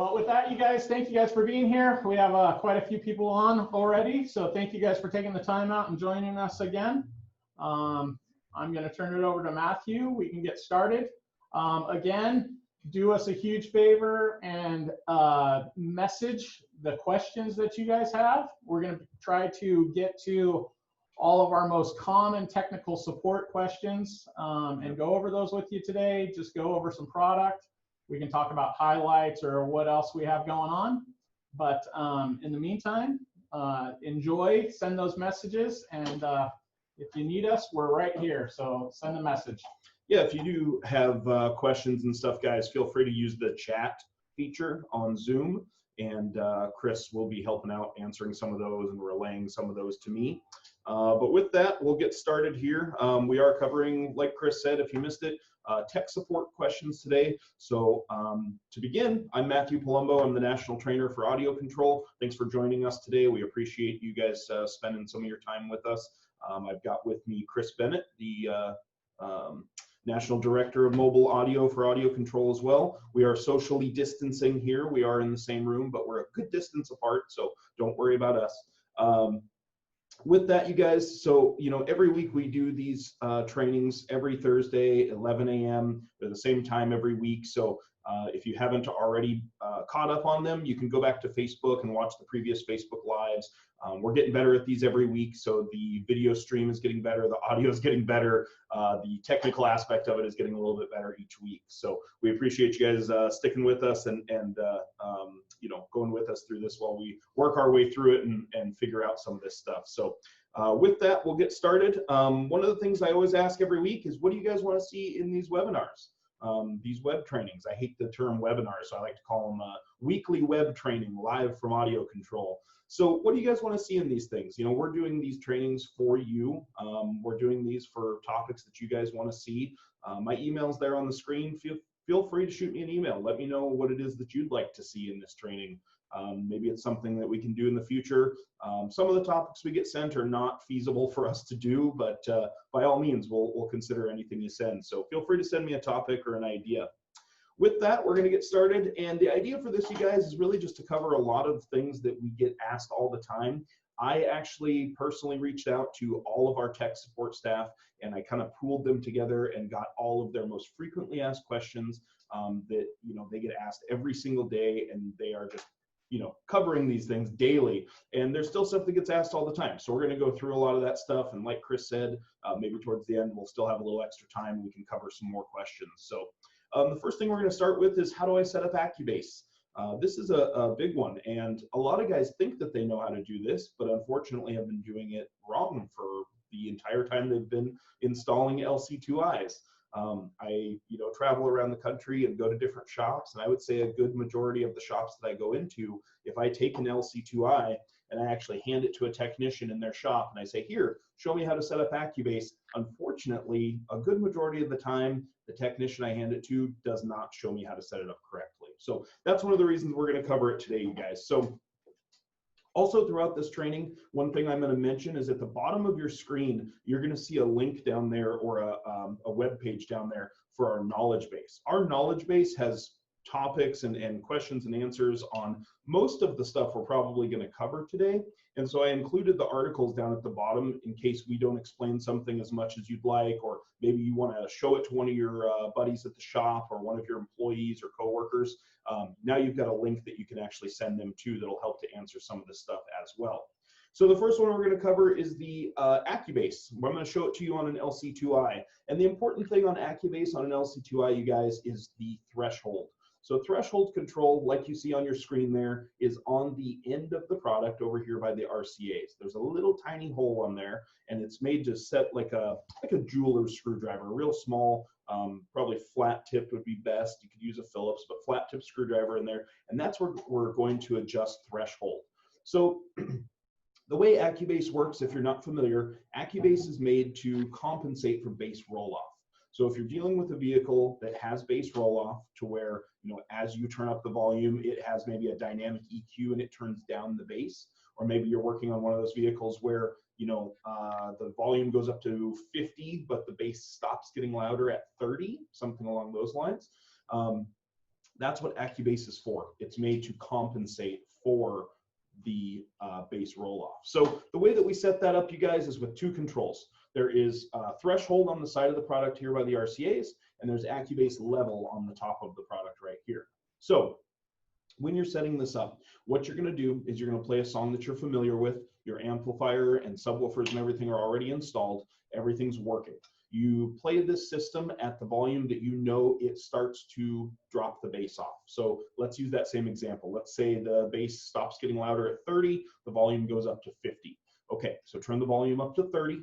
Well, with that, you guys, thank you guys for being here. We have quite a few people on already, so thank you guys for taking the time out and joining us again. I'm going to turn it over to Matthew. We can get started. Again, do us a huge favor and message the questions that you guys have. We're going to try to get to all of our most common technical support questions and go over those with you today. Just go over some product. We can talk about highlights or what else we have going on. But in the meantime, enjoy, send those messages, and if you need us, we're right here. So send a message. Yeah, if you do have questions and stuff, guys, feel free to use the chat feature on Zoom, and Chris will be helping out answering some of those and relaying some of those to me. But with that, we'll get started here. We are covering, like Chris said, if you missed it, tech support questions today. So to begin, I'm Matthew Palumbo. I'm the National Trainer for AudioControl. Thanks for joining us today. We appreciate you guys spending some of your time with us. I've got with me Chris Bennett, the National Director of Mobile Audio for AudioControl as well. We are socially distancing here. We are in the same room, but we're a good distance apart, so don't worry about us. With that, you guys, so, every week we do these trainings every Thursday, 11 a.m. They're the same time every week. So if you haven't already caught up on them, you can go back to Facebook and watch the previous Facebook Lives. We're getting better at these every week. So the video stream is getting better. The audio is getting better. The technical aspect of it is getting a little bit better each week. So we appreciate you guys sticking with us and going with us through this while we work our way through it and figure out some of this stuff. So with that, we'll get started. One of the things I always ask every week is, what do you guys want to see in these webinars? These web trainings. I hate the term webinar, so I like to call them weekly web training live from AudioControl. So what do you guys want to see in these things? We're doing these trainings for you. We're doing these for topics that you guys want to see. My email's there on the screen. Feel free to shoot me an email. Let me know what it is that you'd like to see in this training. Maybe it's something that we can do in the future. Some of the topics we get sent are not feasible for us to do, but by all means, we'll consider anything you send. So feel free to send me a topic or an idea. With that, we're going to get started. And the idea for this, you guys, is really just to cover a lot of things that we get asked all the time. I actually personally reached out to all of our tech support staff, and I kind of pooled them together and got all of their most frequently asked questions that they get asked every single day, and they are just covering these things daily. And there's still stuff that gets asked all the time. So we're going to go through a lot of that stuff. And like Chris said, maybe towards the end, we'll still have a little extra time and we can cover some more questions. So the first thing we're going to start with is, how do I set up AccuBass? This is a big one. And a lot of guys think that they know how to do this, but unfortunately have been doing it wrong for the entire time they've been installing LC2Is. I travel around the country and go to different shops, and I would say a good majority of the shops that I go into, if I take an LC2I and I actually hand it to a technician in their shop and I say, here, show me how to set up AccuBass, unfortunately, a good majority of the time, the technician I hand it to does not show me how to set it up correctly. So that's one of the reasons we're going to cover it today, you guys. So also throughout this training, one thing I'm going to mention is at the bottom of your screen, you're going to see a link down there or a web page down there for our knowledge base. Our knowledge base has topics and questions and answers on most of the stuff we're probably going to cover today. And so I included the articles down at the bottom in case we don't explain something as much as you'd like, or maybe you want to show it to one of your buddies at the shop or one of your employees or coworkers. Now you've got a link that you can actually send them to that'll help to answer some of this stuff as well. So the first one we're going to cover is the AccuBass. I'm going to show it to you on an LC2I. And the important thing on AccuBass on an LC2I, you guys, is the threshold. So threshold control, like you see on your screen there, is on the end of the product over here by the RCAs. There's a little tiny hole on there, and it's made to set like a jeweler's screwdriver, a real small, probably flat tipped would be best. You could use a Phillips, but flat tip screwdriver in there, and that's where we're going to adjust threshold. So the way AccuBass works, if you're not familiar, AccuBass is made to compensate for bass roll-off. So if you're dealing with a vehicle that has bass roll-off to where, as you turn up the volume, it has maybe a dynamic EQ and it turns down the bass, or maybe you're working on one of those vehicles where, the volume goes up to 50, but the bass stops getting louder at 30, something along those lines. That's what AccuBass is for. It's made to compensate for the bass roll-off. So the way that we set that up, you guys, is with two controls. There is a threshold on the side of the product here by the RCAs, and there's AccuBass level on the top of the product right here. So when you're setting this up, what you're going to do is you're going to play a song that you're familiar with. Your amplifier and subwoofers and everything are already installed. Everything's working. You play this system at the volume that you know it starts to drop the bass off. So let's use that same example. Let's say the bass stops getting louder at 30, the volume goes up to 50. Okay, so turn the volume up to 30,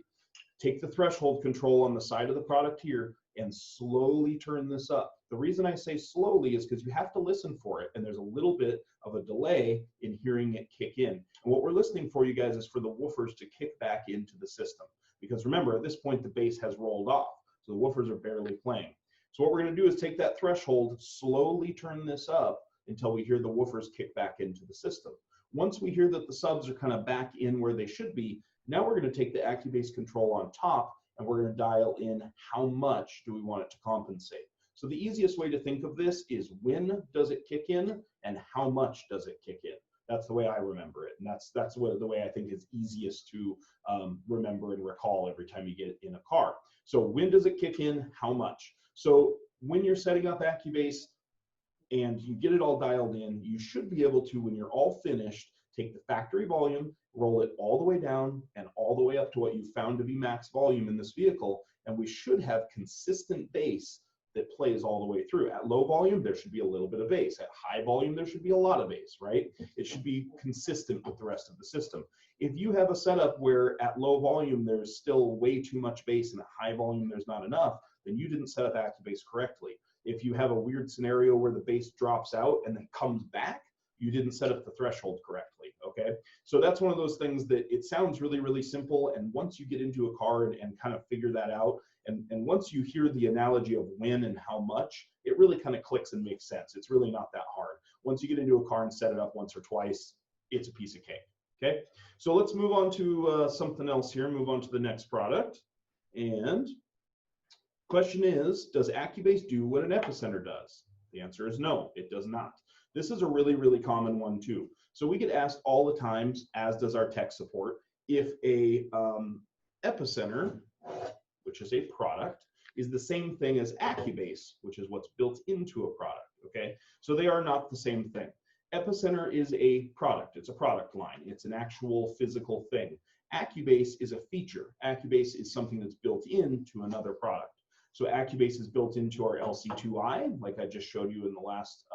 take the threshold control on the side of the product here and slowly turn this up. The reason I say slowly is because you have to listen for it, and there's a little bit of a delay in hearing it kick in. And what we're listening for, you guys, is for the woofers to kick back into the system. Because remember, at this point, the bass has rolled off, so the woofers are barely playing. So what we're going to do is take that threshold, slowly turn this up until we hear the woofers kick back into the system. Once we hear that the subs are kind of back in where they should be, now we're going to take the AccuBass control on top, and we're going to dial in how much do we want it to compensate. So the easiest way to think of this is when does it kick in and how much does it kick in. That's the way I remember it, and that's the way I think is easiest to remember and recall every time you get in a car. So when does it kick in? How much? So when you're setting up AccuBass and you get it all dialed in, you should be able to, when you're all finished, take the factory volume, roll it all the way down and all the way up to what you found to be max volume in this vehicle, and we should have consistent bass that plays all the way through. At low volume, there should be a little bit of bass. At high volume, there should be a lot of bass, right? It should be consistent with the rest of the system. If you have a setup where at low volume, there's still way too much bass and at high volume, there's not enough, then you didn't set up AccuBass correctly. If you have a weird scenario where the bass drops out and then comes back, you didn't set up the threshold correctly, okay? So that's one of those things that it sounds really, really simple, and once you get into a car and kind of figure that out, and once you hear the analogy of when and how much, it really kind of clicks and makes sense. It's really not that hard. Once you get into a car and set it up once or twice, it's a piece of cake, okay? So let's move on to something else here, move on to the next product. And question is, does AccuBass do what an Epicenter does? The answer is no, it does not. This is a really, really common one too. So we get asked all the times, as does our tech support, if a Epicenter, which is a product, is the same thing as AccuBass, which is what's built into a product, okay? So they are not the same thing. Epicenter is a product, it's a product line, it's an actual physical thing. AccuBass is a feature. AccuBass is something that's built into another product. So AccuBass is built into our LC2i, like I just showed you in the last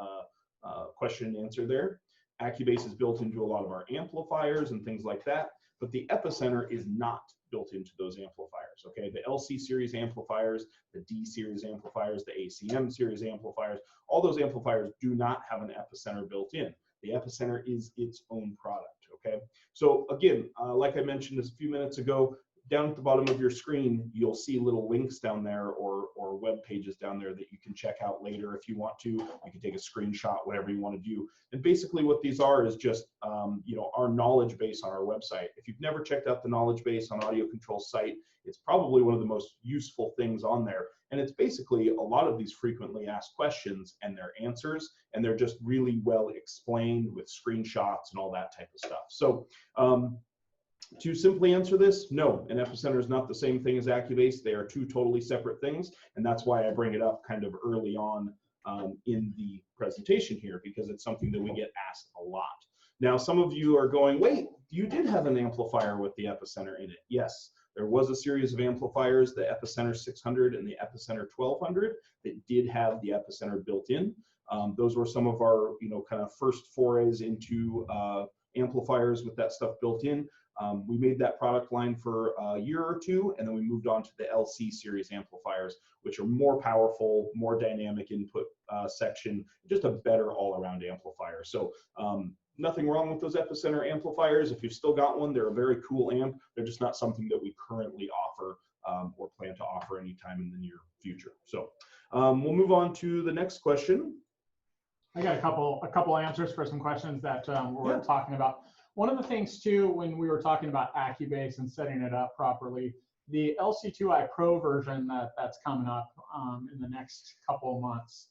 question and answer there. AccuBass is built into a lot of our amplifiers and things like that, but the Epicenter is not built into those amplifiers, okay? The LC series amplifiers, the D series amplifiers, the ACM series amplifiers, all those amplifiers do not have an Epicenter built in. The Epicenter is its own product, okay? So again, like I mentioned a few minutes ago, down at the bottom of your screen, you'll see little links down there or web pages down there that you can check out later if you want to. You can take a screenshot, whatever you want to do. And basically what these are is just you know, our knowledge base on our website. If you've never checked out the knowledge base on AudioControl's site, it's probably one of the most useful things on there. And it's basically a lot of these frequently asked questions and their answers, and they're just really well explained with screenshots and all that type of stuff. So to simply answer this, no, an Epicenter is not the same thing as AccuBass. They are two totally separate things, and that's why I bring it up kind of early on in the presentation here, because it's something that we get asked a lot. Now, some of you are going, wait, you did have an amplifier with the Epicenter in it. Yes, there was a series of amplifiers, the Epicenter 600 and the Epicenter 1200, that did have the Epicenter built in. Those were some of our, you know, kind of first forays into amplifiers with that stuff built in. We made that product line for a year or two, and then we moved on to the LC series amplifiers, which are more powerful, more dynamic input section, just a better all-around amplifier. So nothing wrong with those Epicenter amplifiers. If you've still got one, they're a very cool amp. They're just not something that we currently offer or plan to offer anytime in the near future. So we'll move on to the next question. I got a couple answers for some questions that we're talking about. One of the things too, when we were talking about AccuBass and setting it up properly, the LC2i Pro version that's coming up in the next couple of months,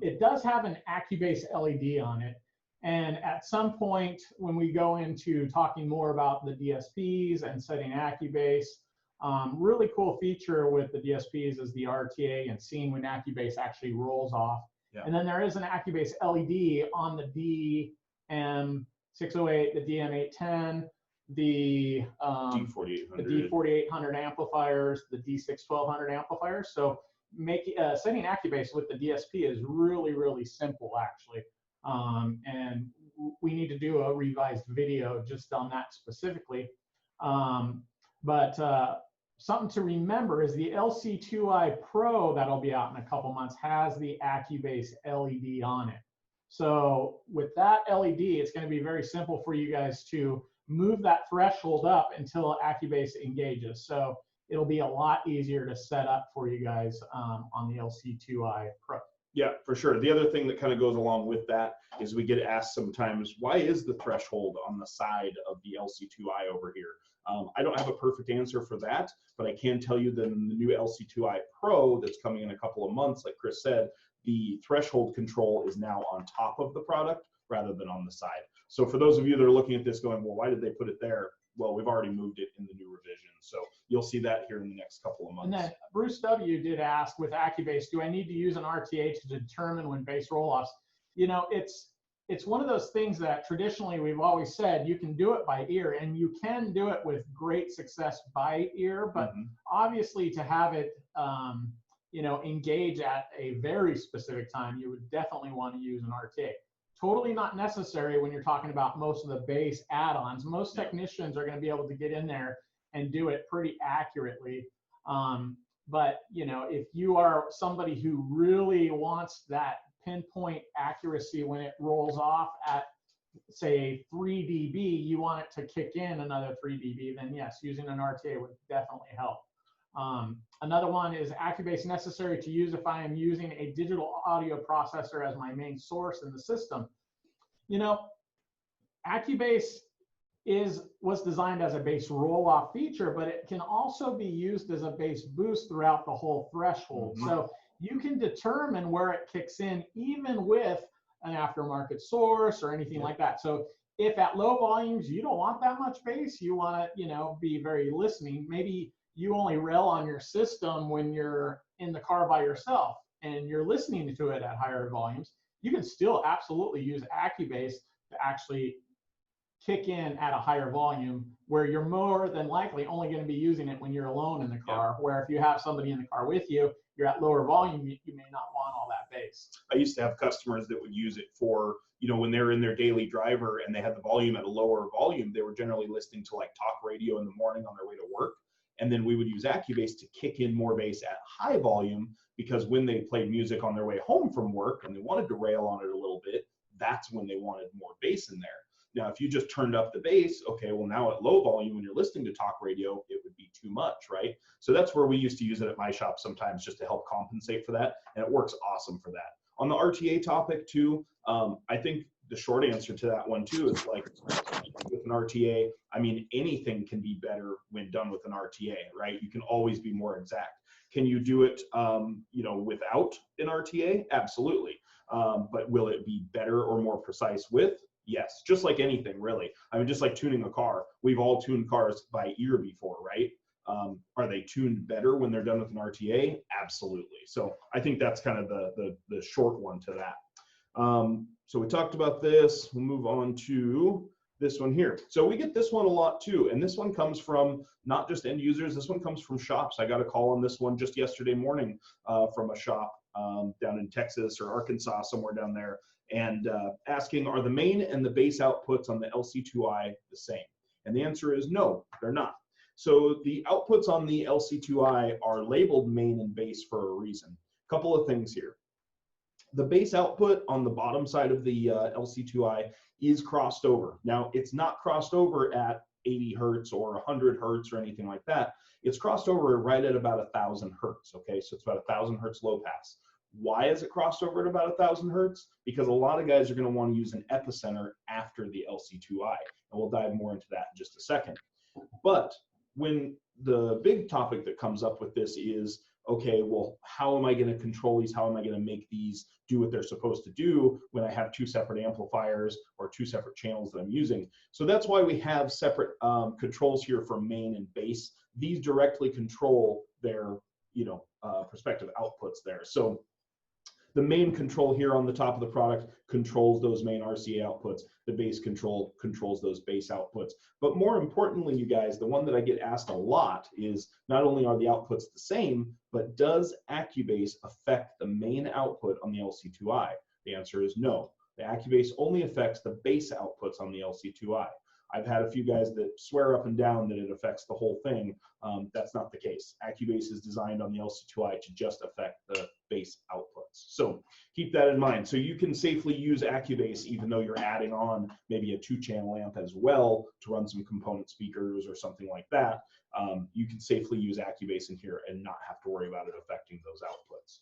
It does have an AccuBass LED on it. And at some point, when we go into talking more about the DSPs and setting AccuBass, really cool feature with the DSPs is the RTA and seeing when AccuBass actually rolls off. Yeah. And then there is an AccuBass LED on the DM608, the DM810, the D4800 amplifiers, the D61200 amplifiers. So setting AccuBass with the DSP is really, really simple, actually. And we need to do a revised video just on that specifically. But something to remember is the LC2i Pro that'll be out in a couple months has the AccuBass LED on it. So with that LED, it's going to be very simple for you guys to move that threshold up until AccuBass engages. So it'll be a lot easier to set up for you guys on the LC2i Pro. Yeah, for sure. The other thing that kind of goes along with that is we get asked sometimes, why is the threshold on the side of the LC2i over here? I don't have a perfect answer for that, but I can tell you that in the new LC2i Pro that's coming in a couple of months, like Chris said, the threshold control is now on top of the product rather than on the side. So for those of you that are looking at this going, well, why did they put it there? Well, we've already moved it in the new revision. So you'll see that here in the next couple of months. And then Bruce W. did ask with AccuBass, do I need to use an RTA to determine when bass roll-offs? You know, it's one of those things that traditionally we've always said you can do it by ear, and you can do it with great success by ear, but obviously to have it you know, engage at a very specific time, you would definitely want to use an RTA. Totally not necessary when you're talking about most of the bass add-ons. Most technicians are going to be able to get in there and do it pretty accurately. But you know, if you are somebody who really wants that pinpoint accuracy when it rolls off at, say, 3 dB, you want it to kick in another 3 dB, then yes, using an RTA would definitely help. Another one is AccuBass necessary to use if I am using a digital audio processor as my main source in the system. You know, AccuBass was designed as a bass roll-off feature, but it can also be used as a bass boost throughout the whole threshold. So you can determine where it kicks in even with an aftermarket source or anything like that. So if at low volumes you don't want that much bass, you want to, you know, be very listening. Maybe you only rail on your system when you're in the car by yourself and you're listening to it at higher volumes. You can still absolutely use AccuBass to actually kick in at a higher volume where you're more than likely only going to be using it when you're alone in the car, where if you have somebody in the car with you, you're at lower volume, you may not want all that bass. I used to have customers that would use it for, you know, when they're in their daily driver and they had the volume at a lower volume, they were generally listening to like talk radio in the morning on their way to work. And then we would use AccuBass to kick in more bass at high volume, because when they played music on their way home from work and they wanted to rail on it a little bit, that's when they wanted more bass in there. Now, if you just turned up the bass, okay, well now at low volume, when you're listening to talk radio, it would be too much, right? So that's where we used to use it at my shop sometimes just to help compensate for that. And it works awesome for that. On the RTA topic too, I think the short answer to that one too is like with an RTA, I mean, anything can be better when done with an RTA, right? You can always be more exact. Can you do it, you know, without an RTA? Absolutely. But will it be better or more precise with? Yes, just like anything, really. I mean, just like tuning a car. We've all tuned cars by ear before, right? Are they tuned better when they're done with an RTA? Absolutely. So I think that's kind of the short one to that. So we talked about this. We'll move on to this one here. So we get this one a lot too. And this one comes from not just end users. This one comes from shops. I got a call on this one just yesterday morning from a shop down in Texas or Arkansas, somewhere down there, and asking, are the main and the bass outputs on the LC2i the same? And the answer is no, they're not. So the outputs on the LC2i are labeled main and bass for a reason. A couple of things here. The bass output on the bottom side of the LC2i is crossed over. Now, it's not crossed over at 80 hertz or 100 hertz or anything like that. It's crossed over right at about 1,000 hertz, okay? So it's about 1,000 hertz low pass. Why is it crossed over at about 1,000 hertz? Because a lot of guys are going to want to use an Epicenter after the LC2i, and we'll dive more into that in just a second. But when the big topic that comes up with this is, okay, well, how am I going to control these? How am I going to make these do what they're supposed to do when I have two separate amplifiers or two separate channels that I'm using? So that's why we have separate controls here for main and base. These directly control their, prospective outputs there. So the main control here on the top of the product controls those main RCA outputs. The base control controls those base outputs. But more importantly, you guys, the one that I get asked a lot is not only are the outputs the same, but does AccuBass affect the main output on the LC2I? The answer is no. The AccuBass only affects the base outputs on the LC2I. I've had a few guys that swear up and down that it affects the whole thing. That's not the case. AccuBass is designed on the LC2I to just affect the base outputs. So keep that in mind. So you can safely use AccuBass even though you're adding on maybe a 2-channel amp as well to run some component speakers or something like that. You can safely use AccuBass in here and not have to worry about it affecting those outputs.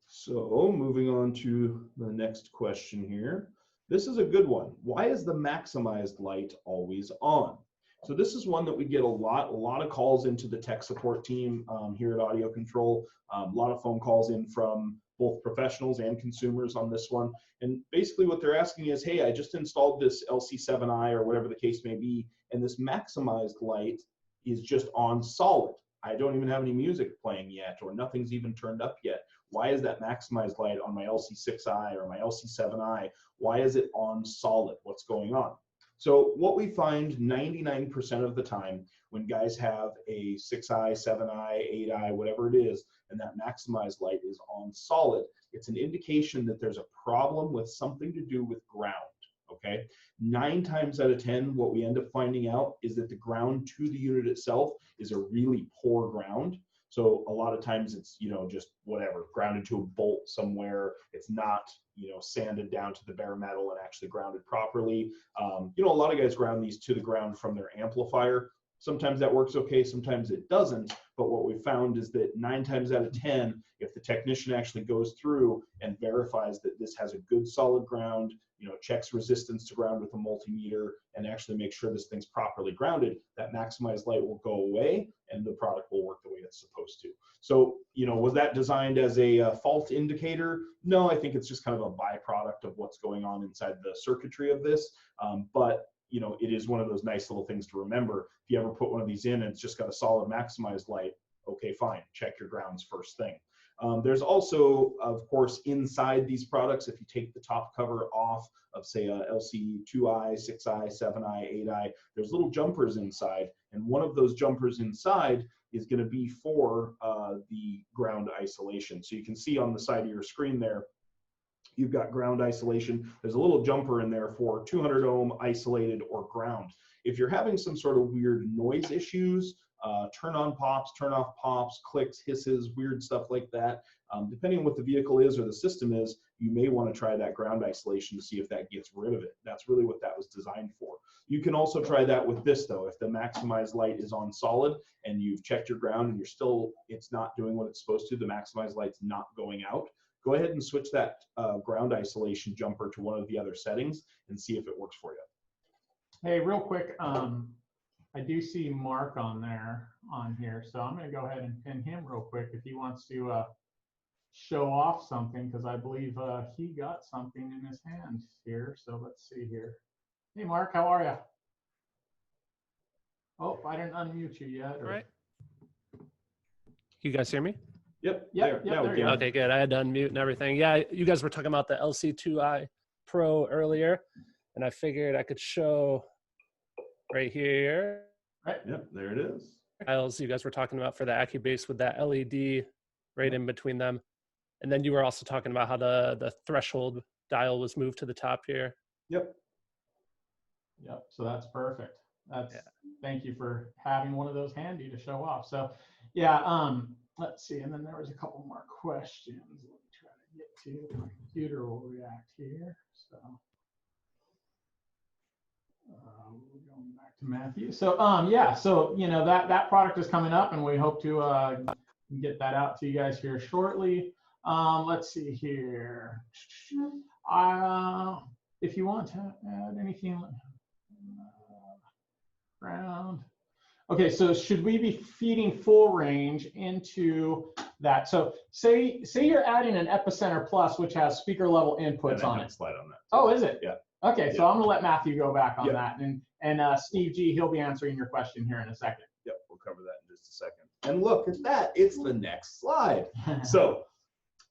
So moving on to the next question here. This is a good one. Why is the maximized light always on? So this is one that we get a lot of calls into the tech support team here at AudioControl. A lot of phone calls in from both professionals and consumers on this one. And basically what they're asking is, hey, I just installed this LC7i or whatever the case may be, and this maximized light is just on solid. I don't even have any music playing yet, or nothing's even turned up yet. Why is that maximized light on my LC6i or my LC7i? Why is it on solid? What's going on? So what we find 99% of the time when guys have a 6i, 7i, 8i, whatever it is, and that maximized light is on solid, it's an indication that there's a problem with something to do with ground, okay? 9 times out of 10, what we end up finding out is that the ground to the unit itself is a really poor ground. So a lot of times it's, just whatever, grounded to a bolt somewhere. It's not, sanded down to the bare metal and actually grounded properly. A lot of guys ground these to the ground from their amplifier. Sometimes that works okay, sometimes it doesn't. But what we found is that 9 times out of 10, if the technician actually goes through and verifies that this has a good solid ground, checks resistance to ground with a multimeter, and actually makes sure this thing's properly grounded, that maximized light will go away and the product will work the way it's supposed to. So, was that designed as a fault indicator? No, I think it's just kind of a byproduct of what's going on inside the circuitry of this. But it is one of those nice little things to remember. If you ever put one of these in and it's just got a solid maximized light, okay, fine, check your grounds first thing. There's also, of course, inside these products, if you take the top cover off of, say, a LC2i, 6i, 7i, 8i, there's little jumpers inside, and one of those jumpers inside is going to be for the ground isolation. So you can see on the side of your screen there, you've got ground isolation. There's a little jumper in there for 200 ohm isolated or ground. If you're having some sort of weird noise issues, turn on pops, turn off pops, clicks, hisses, weird stuff like that, depending on what the vehicle is or the system is, you may want to try that ground isolation to see if that gets rid of it. That's really what that was designed for. You can also try that with this though. If the maximized light is on solid and you've checked your ground and it's not doing what it's supposed to, the maximized light's not going out, go ahead and switch that ground isolation jumper to one of the other settings and see if it works for you. Hey, real quick, I do see Mark on here, so I'm going to go ahead and pin him real quick if he wants to show off something, because I believe he got something in his hand here. So let's see here. Hey, Mark, how are you? Oh, I didn't unmute you yet. All right. You guys hear me? Yep. There you go. Okay, good. I had to unmute and everything. Yeah, you guys were talking about the LC2i Pro earlier, and I figured I could show right here. Right. Yep, there it is. Dials you guys were talking about for the AccuBass with that LED right in between them. And then you were also talking about how the threshold dial was moved to the top here. Yep. Yep, so that's perfect. Thank you for having one of those handy to show off. So yeah, let's see, and then there was a couple more questions. Let me try to get to, my computer will react here. So we're going back to Matthew. So yeah, so that product is coming up, and we hope to get that out to you guys here shortly. Let's see here. If you want to add anything, ground. Okay, so should we be feeding full range into that? So say you're adding an Epicenter Plus, which has speaker level inputs on it. Slide on that. Oh, is it? Yeah. Okay, so Yeah. I'm gonna let Matthew go back on Yeah. that, and Steve G, he'll be answering your question here in a second. Yep, we'll cover that in just a second. And look at that, it's the next slide. So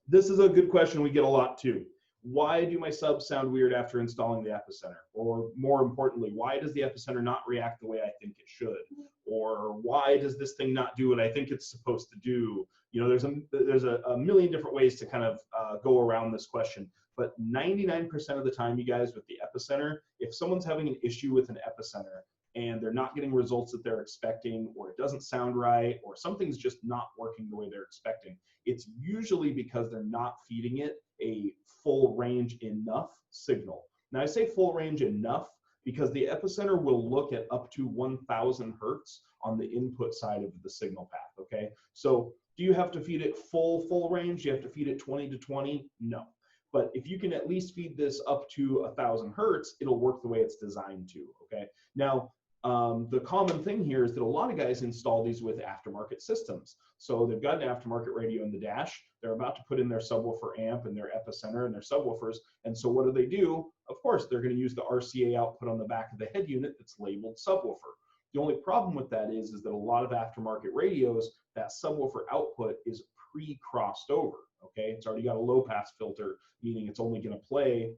this is a good question we get a lot too. Why do my subs sound weird after installing the Epicenter? Or more importantly, why does the Epicenter not react the way I think it should? Or why does this thing not do what I think it's supposed to do? You know, there's a million different ways to kind of go around this question. But 99% of the time, you guys, with the Epicenter, if someone's having an issue with an Epicenter and they're not getting results that they're expecting, or it doesn't sound right, or something's just not working the way they're expecting, it's usually because they're not feeding it a full range enough signal. Now I say full range enough because the Epicenter will look at up to 1000 hertz on the input side of the signal path, okay? So do you have to feed it full range? Do you have to feed it 20 to 20? No. But if you can at least feed this up to 1000 hertz, it'll work the way it's designed to, okay? Now, the common thing here is that a lot of guys install these with aftermarket systems. So they've got an aftermarket radio in the dash. They're about to put in their subwoofer amp and their Epicenter and their subwoofers. And so what do? Of course, they're going to use the RCA output on the back of the head unit that's labeled subwoofer. The only problem with that is that a lot of aftermarket radios, that subwoofer output is pre-crossed over. Okay, it's already got a low pass filter, meaning it's only going to play,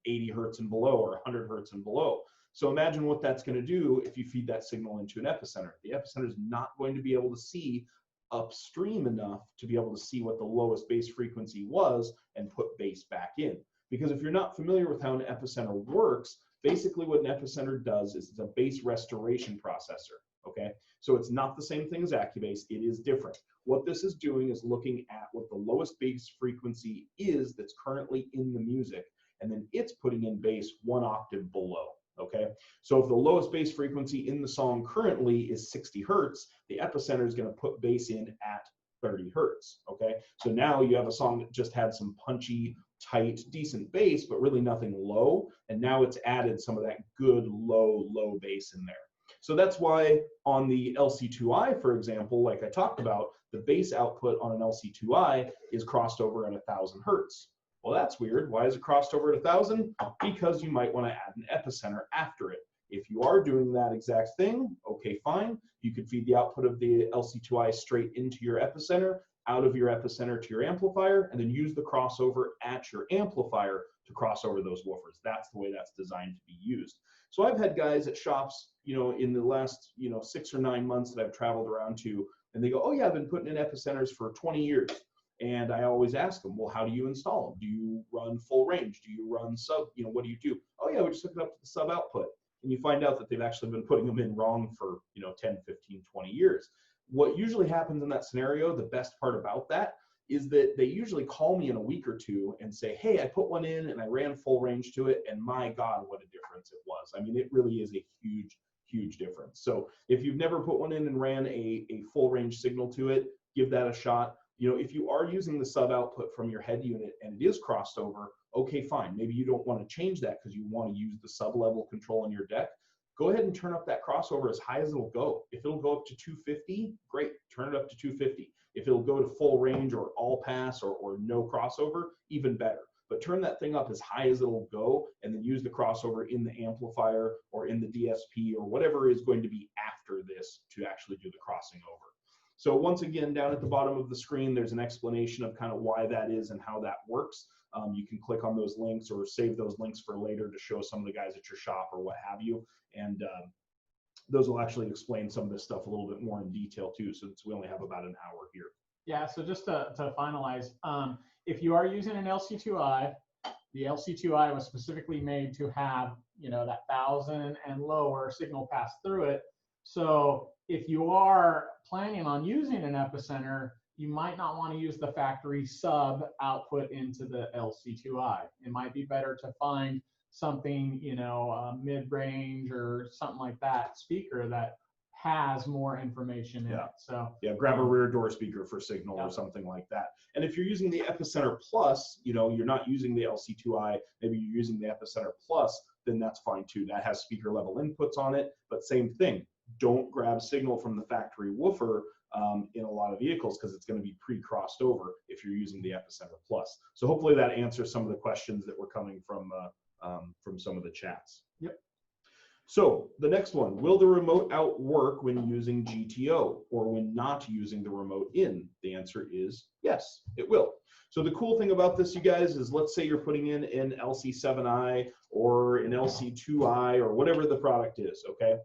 80 hertz and below or 100 hertz and below. So imagine what that's going to do if you feed that signal into an Epicenter. The Epicenter is not going to be able to see upstream enough to be able to see what the lowest bass frequency was and put bass back in. Because if you're not familiar with how an Epicenter works, basically what an Epicenter does is it's a bass restoration processor. Okay, so it's not the same thing as AccuBass. It is different. What this is doing is looking at what the lowest bass frequency is that's currently in the music, and then it's putting in bass 1 octave below. Okay, so if the lowest bass frequency in the song currently is 60 hertz, the Epicenter is going to put bass in at 30 hertz. Okay, so now you have a song that just had some punchy, tight, decent bass, but really nothing low, and now it's added some of that good low bass in there. So that's why on the LC2I, for example, like I talked about, the bass output on an LC2I is crossed over at 1000 hertz. Well, that's weird. Why is it crossed over at 1000? Because you might want to add an Epicenter after it. If you are doing that exact thing, okay, fine. You could feed the output of the LC2I straight into your Epicenter, out of your Epicenter to your amplifier, and then use the crossover at your amplifier to cross over those woofers. That's the way that's designed to be used. So I've had guys at shops, in the last, 6 or 9 months that I've traveled around to, and they go, oh yeah, I've been putting in Epicenters for 20 years. And I always ask them, well, how do you install them? Do you run full range? Do you run sub? What do you do? Oh yeah, we just hook it up to the sub output. And you find out that they've actually been putting them in wrong for 10, 15, 20 years. What usually happens in that scenario, the best part about that, is that they usually call me in a week or two and say, hey, I put one in and I ran full range to it, and my God, what a difference it was. I mean, it really is a huge difference. So if you've never put one in and ran a full range signal to it, give that a shot. If you are using the sub output from your head unit and it is crossed over, okay, fine. Maybe you don't want to change that because you want to use the sub level control on your deck. Go ahead and turn up that crossover as high as it'll go. If it'll go up to 250, great, turn it up to 250. If it'll go to full range or all pass or no crossover, even better. But turn that thing up as high as it'll go and then use the crossover in the amplifier or in the DSP or whatever is going to be after this to actually do the crossing over. So once again, down at the bottom of the screen, there's an explanation of kind of why that is and how that works. You can click on those links or save those links for later to show some of the guys at your shop or what have you. And those will actually explain some of this stuff a little bit more in detail too, since we only have about an hour here. Yeah, so just to finalize, if you are using an LC2I, the LC2I was specifically made to have, that 1000 and lower signal pass through it. So if you are planning on using an Epicenter, you might not want to use the factory sub output into the LC2I. It might be better to find something, mid-range or something like that speaker that has more information in it. So yeah, grab a rear door speaker for signal or something like that. And if you're using the Epicenter Plus, you're not using the LC2I, maybe you're using the Epicenter Plus, then that's fine too. That has speaker level inputs on it, but same thing. don't grab signal from the factory woofer in a lot of vehicles because it's going to be pre-crossed over if you're using the Epicenter Plus. So hopefully that answers some of the questions that were coming from some of the chats. Yep. So the next one, will the remote out work when using GTO or when not using the remote in? The answer is yes, it will. So the cool thing about this, you guys, is let's say you're putting in an LC7i or an LC2i or whatever the product is, okay?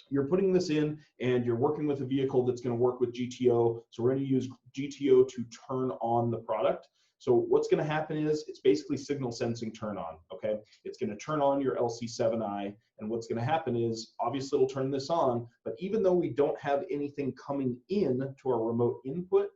You're putting this in and you're working with a vehicle that's going to work with GTO. So we're going to use GTO to turn on the product. So what's going to happen is it's basically signal sensing turn on, okay? It's going to turn on your LC7i, and what's going to happen is obviously it'll turn this on, but even though we don't have anything coming in to our remote input,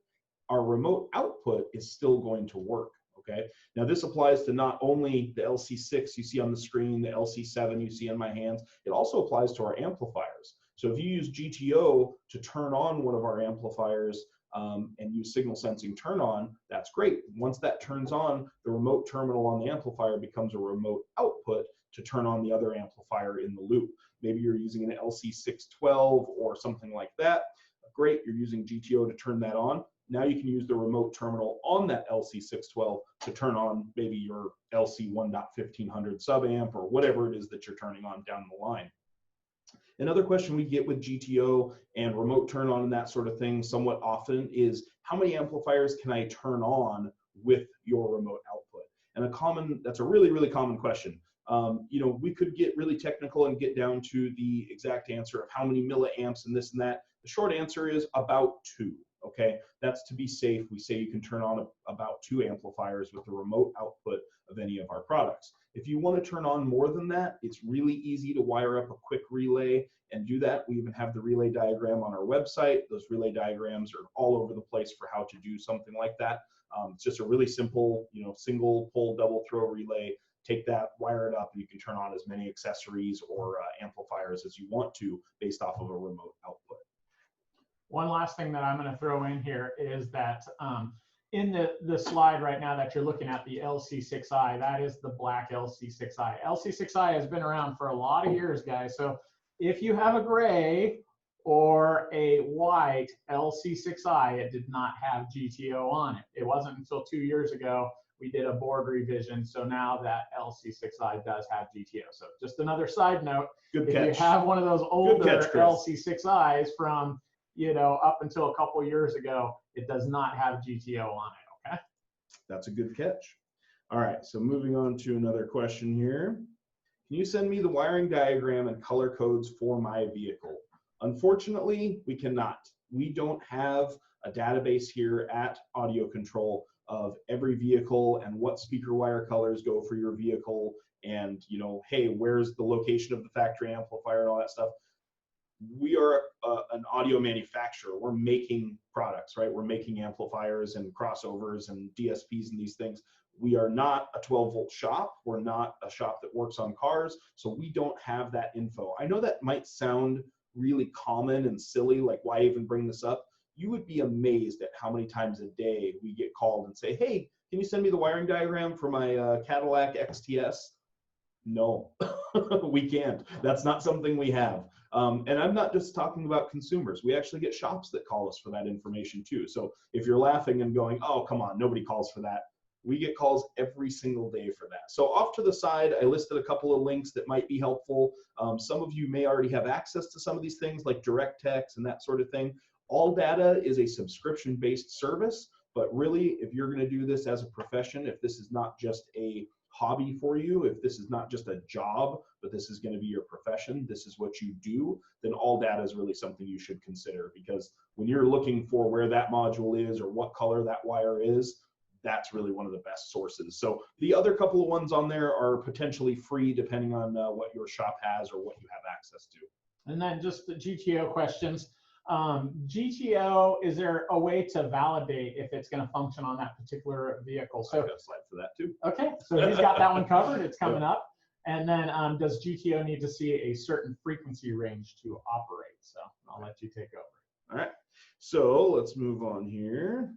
our remote output is still going to work, okay? Now this applies to not only the LC6 you see on the screen, the LC7 you see in my hands, it also applies to our amplifiers. So if you use GTO to turn on one of our amplifiers, and use signal sensing turn on, that's great. Once that turns on, the remote terminal on the amplifier becomes a remote output to turn on the other amplifier in the loop. Maybe you're using an LC612 or something like that. Great, you're using GTO to turn that on. Now you can use the remote terminal on that LC612 to turn on maybe your LC 1.1500 sub-amp or whatever it is that you're turning on down the line. Another question we get with GTO and remote turn on and that sort of thing somewhat often is how many amplifiers can I turn on with your remote output? And that's a really, really common question. You know, we could get really technical and get down to the exact answer of how many milliamps and this and that. The short answer is about 2, okay? That's to be safe. We say you can turn on about 2 amplifiers with the remote output of any of our products. If you want to turn on more than that, it's really easy to wire up a quick relay and do that. We even have the relay diagram on our website. Those relay diagrams are all over the place for how to do something like that. It's just a really simple, you know, single pole, double throw relay. Take that, wire it up, and you can turn on as many accessories or amplifiers as you want to based off of a remote output. One last thing that I'm going to throw in here is that in the slide right now that you're looking at, the LC6i, that is the black LC6i. LC6i has been around for a lot of years, guys. So if you have a gray or a white LC6i, it did not have GTO on it. It wasn't until 2 years ago we did a board revision. So now that LC6i does have GTO. So just another side note, Good if catch. you have one of those older catch, Chris. LC6is from, you know, up until a couple years ago, it does not have GTO on it, okay? That's a good catch. All right, so moving on to another question here. Can you send me the wiring diagram and color codes for my vehicle? Unfortunately, we cannot. We don't have a database here at AudioControl of every vehicle and what speaker wire colors go for your vehicle and, you know, hey, where's the location of the factory amplifier and all that stuff. We are an audio manufacturer. We're making products, right? We're making amplifiers and crossovers and DSPs and these things. We are not a 12-volt shop. We're not a shop that works on cars, so we don't have that info. I know that might sound really common and silly, like why even bring this up? You would be amazed at how many times a day we get called and say, hey, can you send me the wiring diagram for my Cadillac XTS? No, we can't. That's not something we have. And I'm not just talking about consumers. We actually get shops that call us for that information too. So if you're laughing and going, oh, come on, nobody calls for that. We get calls every single day for that. So off to the side, I listed a couple of links that might be helpful. Some of you may already have access to some of these things like direct text and that sort of thing. All Data is a subscription-based service, but really, if you're gonna do this as a profession, if this is not just a hobby for you, if this is not just a job, but this is going to be your profession, this is what you do, then All Data is really something you should consider, because when you're looking for where that module is or what color that wire is, that's really one of the best sources. So the other couple of ones on there are potentially free depending on what your shop has or what you have access to. And then just the GTO questions. GTO, is there a way to validate if it's going to function on that particular vehicle? So I've got a slide for that too. Okay, so he's got that one covered. It's coming up. And then does GTO need to see a certain frequency range to operate? So I'll let you take over. All right, so let's move on here.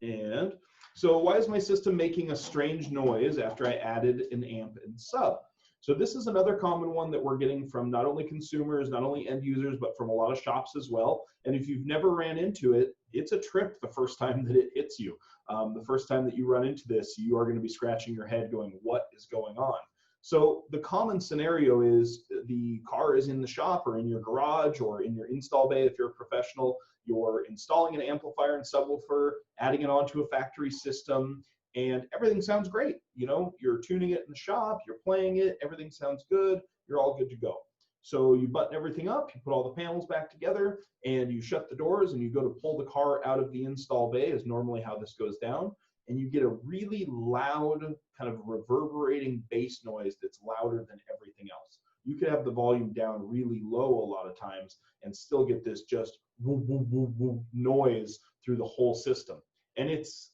And so why is my system making a strange noise after I added an amp and sub? So this is another common one that we're getting from not only consumers, not only end users, but from a lot of shops as well. And if you've never ran into it, it's a trip the first time that it hits you. The first time that you run into this, you are going to be scratching your head going, what is going on? So the common scenario is the car is in the shop or in your garage or in your install bay if you're a professional. You're installing an amplifier and subwoofer, adding it onto a factory system, and everything sounds great. You know, you're tuning it in the shop, you're playing it, everything sounds good, you're all good to go. So you button everything up, you put all the panels back together, and you shut the doors, and you go to pull the car out of the install bay, is normally how this goes down, and you get a really loud, kind of reverberating bass noise that's louder than everything else. You could have the volume down really low a lot of times and still get this just woo, woo, woo, woo noise through the whole system. And it's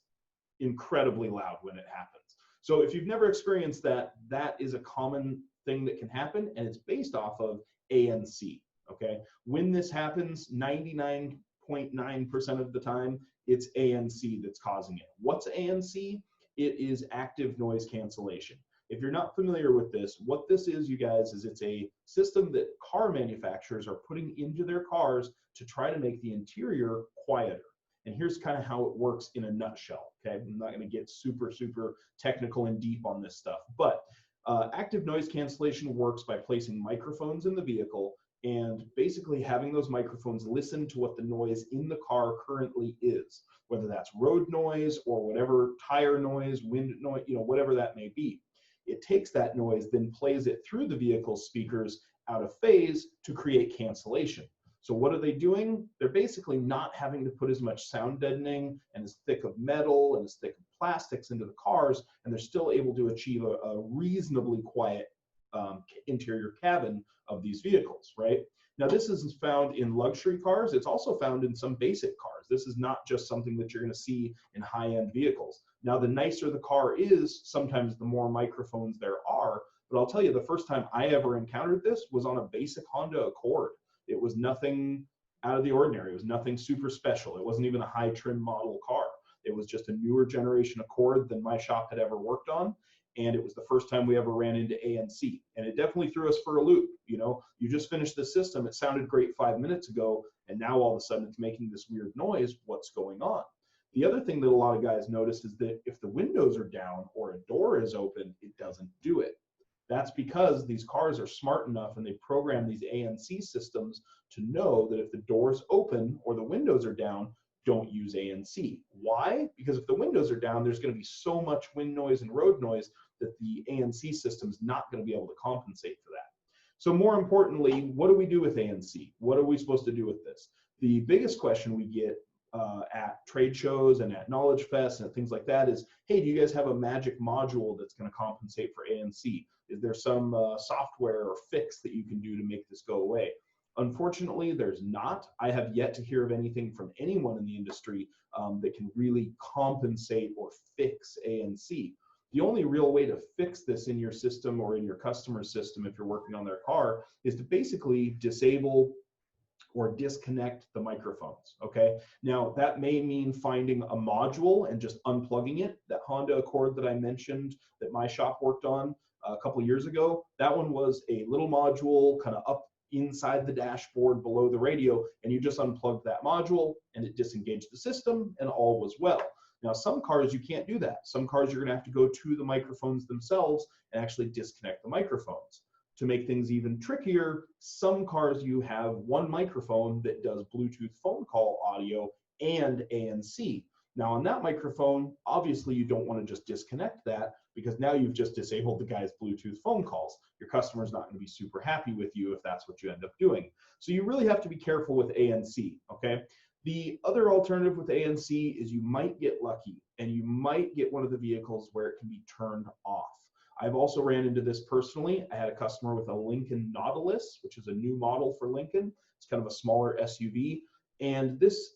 incredibly loud when it happens. So if you've never experienced that, that is a common thing that can happen, and it's based off of ANC, okay? When this happens, 99.9% of the time, it's ANC that's causing it. What's ANC? It is active noise cancellation. If you're not familiar with this, what this is, you guys, is it's a system that car manufacturers are putting into their cars to try to make the interior quieter. And here's kind of how it works in a nutshell, okay? I'm not going to get super, super technical and deep on this stuff, but active noise cancellation works by placing microphones in the vehicle and basically having those microphones listen to what the noise in the car currently is, whether that's road noise or whatever, tire noise, wind noise, you know, whatever that may be. It takes that noise, then plays it through the vehicle's speakers out of phase to create cancellation. So what are they doing? They're basically not having to put as much sound deadening and as thick of metal and as thick of plastics into the cars, and they're still able to achieve a reasonably quiet interior cabin of these vehicles, right? Now this is found in luxury cars. It's also found in some basic cars. This is not just something that you're going to see in high-end vehicles. Now the nicer the car is, sometimes the more microphones there are, but I'll tell you, the first time I ever encountered this was on a basic Honda Accord. It was nothing out of the ordinary. It was nothing super special. It wasn't even a high trim model car. It was just a newer generation Accord than my shop had ever worked on. And it was the first time we ever ran into ANC. And it definitely threw us for a loop. You know, you just finished the system. It sounded great 5 minutes ago. And now all of a sudden it's making this weird noise. What's going on? The other thing that a lot of guys notice is that if the windows are down or a door is open, it doesn't do it. That's because these cars are smart enough and they program these ANC systems to know that if the door's open or the windows are down, don't use ANC. Why? Because if the windows are down, there's going to be so much wind noise and road noise that the ANC system's not going to be able to compensate for that. So more importantly, what do we do with ANC? What are we supposed to do with this? The biggest question we get at trade shows and at Knowledge Fest and things like that is, hey, do you guys have a magic module that's going to compensate for ANC? Is there some software or fix that you can do to make this go away? Unfortunately, there's not. I have yet to hear of anything from anyone in the industry that can really compensate or fix ANC. The only real way to fix this in your system or in your customer's system if you're working on their car is to basically disable or disconnect the microphones, okay? Now, that may mean finding a module and just unplugging it. That Honda Accord that I mentioned that my shop worked on a couple years ago, that one was a little module kind of up inside the dashboard below the radio, and you just unplugged that module and it disengaged the system and all was well. Now, some cars you can't do that. Some cars you're gonna have to go to the microphones themselves and actually disconnect the microphones. To make things even trickier, some cars you have one microphone that does Bluetooth phone call audio and ANC. Now on that microphone, obviously you don't want to just disconnect that because now you've just disabled the guy's Bluetooth phone calls. Your customer's not going to be super happy with you if that's what you end up doing. So you really have to be careful with ANC, okay? The other alternative with ANC is you might get lucky and you might get one of the vehicles where it can be turned off. I've also ran into this personally. I had a customer with a Lincoln Nautilus, which is a new model for Lincoln. It's kind of a smaller SUV. And this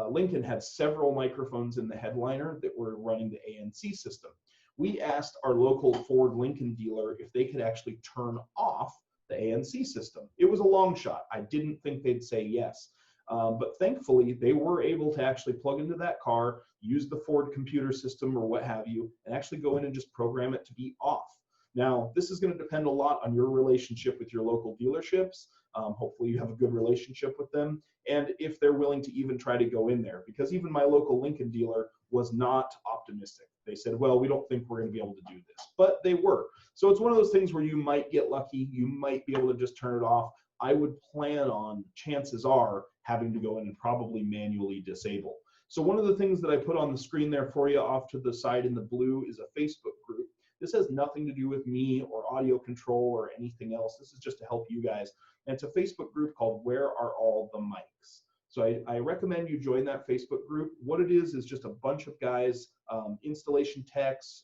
Lincoln had several microphones in the headliner that were running the ANC system. We asked our local Ford Lincoln dealer if they could actually turn off the ANC system. It was a long shot. I didn't think they'd say yes. But thankfully, they were able to actually plug into that car, use the Ford computer system or what have you, and actually go in and just program it to be off. Now, this is going to depend a lot on your relationship with your local dealerships. Hopefully you have a good relationship with them, and if they're willing to even try to go in there, because even my local Lincoln dealer was not optimistic. They said, well, we don't think we're going to be able to do this, but they were. So it's one of those things where you might get lucky, you might be able to just turn it off. I would plan on, chances are, having to go in and probably manually disable. So one of the things that I put on the screen there for you off to the side in the blue is a Facebook group. This has nothing to do with me or AudioControl or anything else. This is just to help you guys. And it's a Facebook group called Where Are All the Mics? So I recommend you join that Facebook group. What it is just a bunch of guys, installation techs,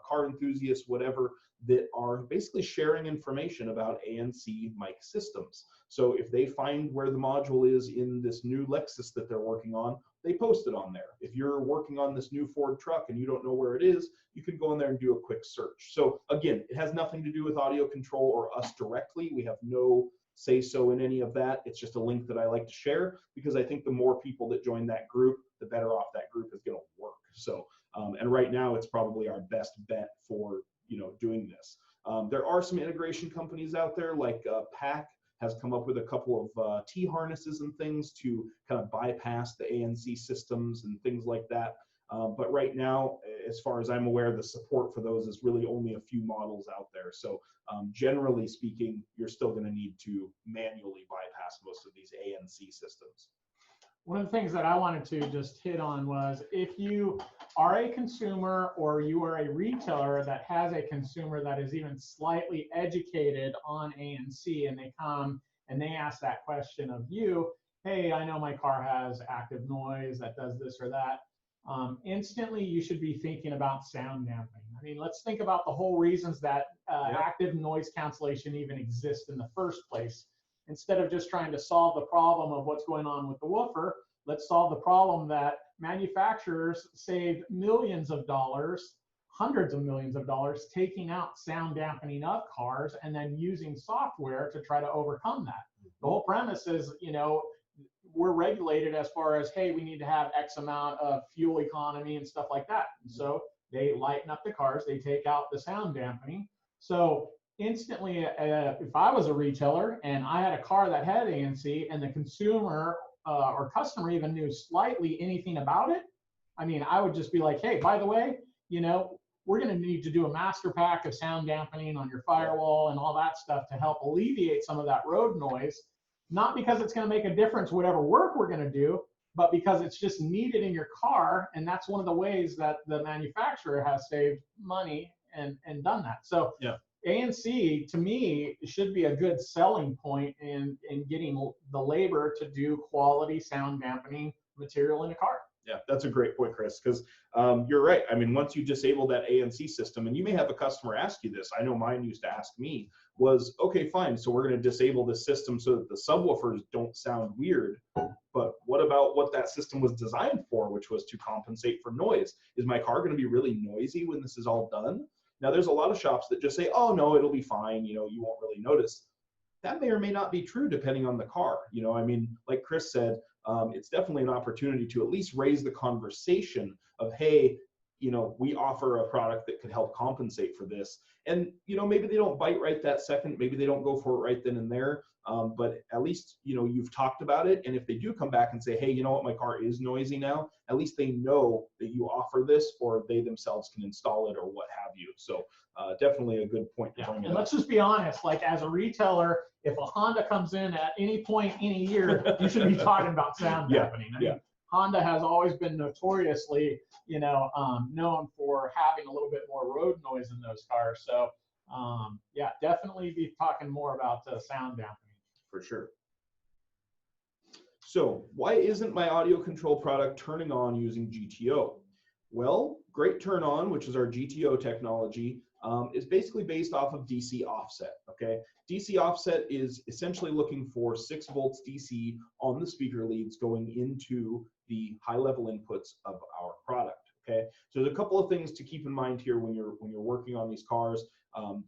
car enthusiasts, whatever, that are basically sharing information about ANC mic systems. So if they find where the module is in this new Lexus that they're working on, they post it on there. If you're working on this new Ford truck and you don't know where it is, you can go in there and do a quick search. So again, it has nothing to do with AudioControl or us directly. We have no say so in any of that. It's just a link that I like to share because I think the more people that join that group, the better off that group is going to work. So, and right now it's probably our best bet for, doing this. There are some integration companies out there like PAC has come up with a couple of T-harnesses and things to kind of bypass the ANC systems and things like that. But right now, as far as I'm aware, the support for those is really only a few models out there. So generally speaking, you're still going to need to manually bypass most of these ANC systems. One of the things that I wanted to just hit on was if you are a consumer or you are a retailer that has a consumer that is even slightly educated on ANC and they come and they ask that question of you, hey, I know my car has active noise that does this or that. Instantly, you should be thinking about sound dampening. I mean, let's think about the whole reasons that active noise cancellation even exists in the first place. Instead of just trying to solve the problem of what's going on with the woofer, let's solve the problem that manufacturers saved millions of dollars, hundreds of millions of dollars, taking out sound dampening of cars and then using software to try to overcome that. The whole premise is, we're regulated as far as, hey, we need to have X amount of fuel economy and stuff like that. And so they lighten up the cars, they take out the sound dampening. So instantly, if I was a retailer and I had a car that had ANC and the consumer or customer even knew slightly anything about it, I mean, I would just be like, hey, by the way, we're going to need to do a master pack of sound dampening on your firewall and all that stuff to help alleviate some of that road noise. Not because it's going to make a difference whatever work we're going to do, but because it's just needed in your car. And that's one of the ways that the manufacturer has saved money and done that. So yeah. ANC, to me, should be a good selling point in getting the labor to do quality sound dampening material in a car. Yeah, that's a great point, Chris, because you're right. I mean, once you disable that ANC system, and you may have a customer ask you this, I know mine used to ask me, was, okay, fine, so we're going to disable this system so that the subwoofers don't sound weird, but what about what that system was designed for, which was to compensate for noise? Is my car going to be really noisy when this is all done? Now, there's a lot of shops that just say, oh, no, it'll be fine, you won't really notice. That may or may not be true depending on the car. I mean, like Chris said, it's definitely an opportunity to at least raise the conversation of, hey, we offer a product that could help compensate for this. And, maybe they don't bite right that second, maybe they don't go for it right then and there, but at least, you've talked about it. And if they do come back and say, hey, you know what, my car is noisy now, at least they know that you offer this, or they themselves can install it or what have you. So definitely a good point to bring it and up. let's just be honest, like as a retailer, if a Honda comes in at any point, any year, you should be talking about sound dampening. I mean, Honda has always been notoriously, known for having a little bit more road noise in those cars. So, yeah, definitely be talking more about sound dampening. For sure. So, why isn't my AudioControl product turning on using GTO? Well, Great Turn On, which is our GTO technology, is basically based off of DC offset, okay? DC offset is essentially looking for 6 volts DC on the speaker leads going into the high-level inputs of our product, okay? So there's a couple of things to keep in mind here when you're working on these cars.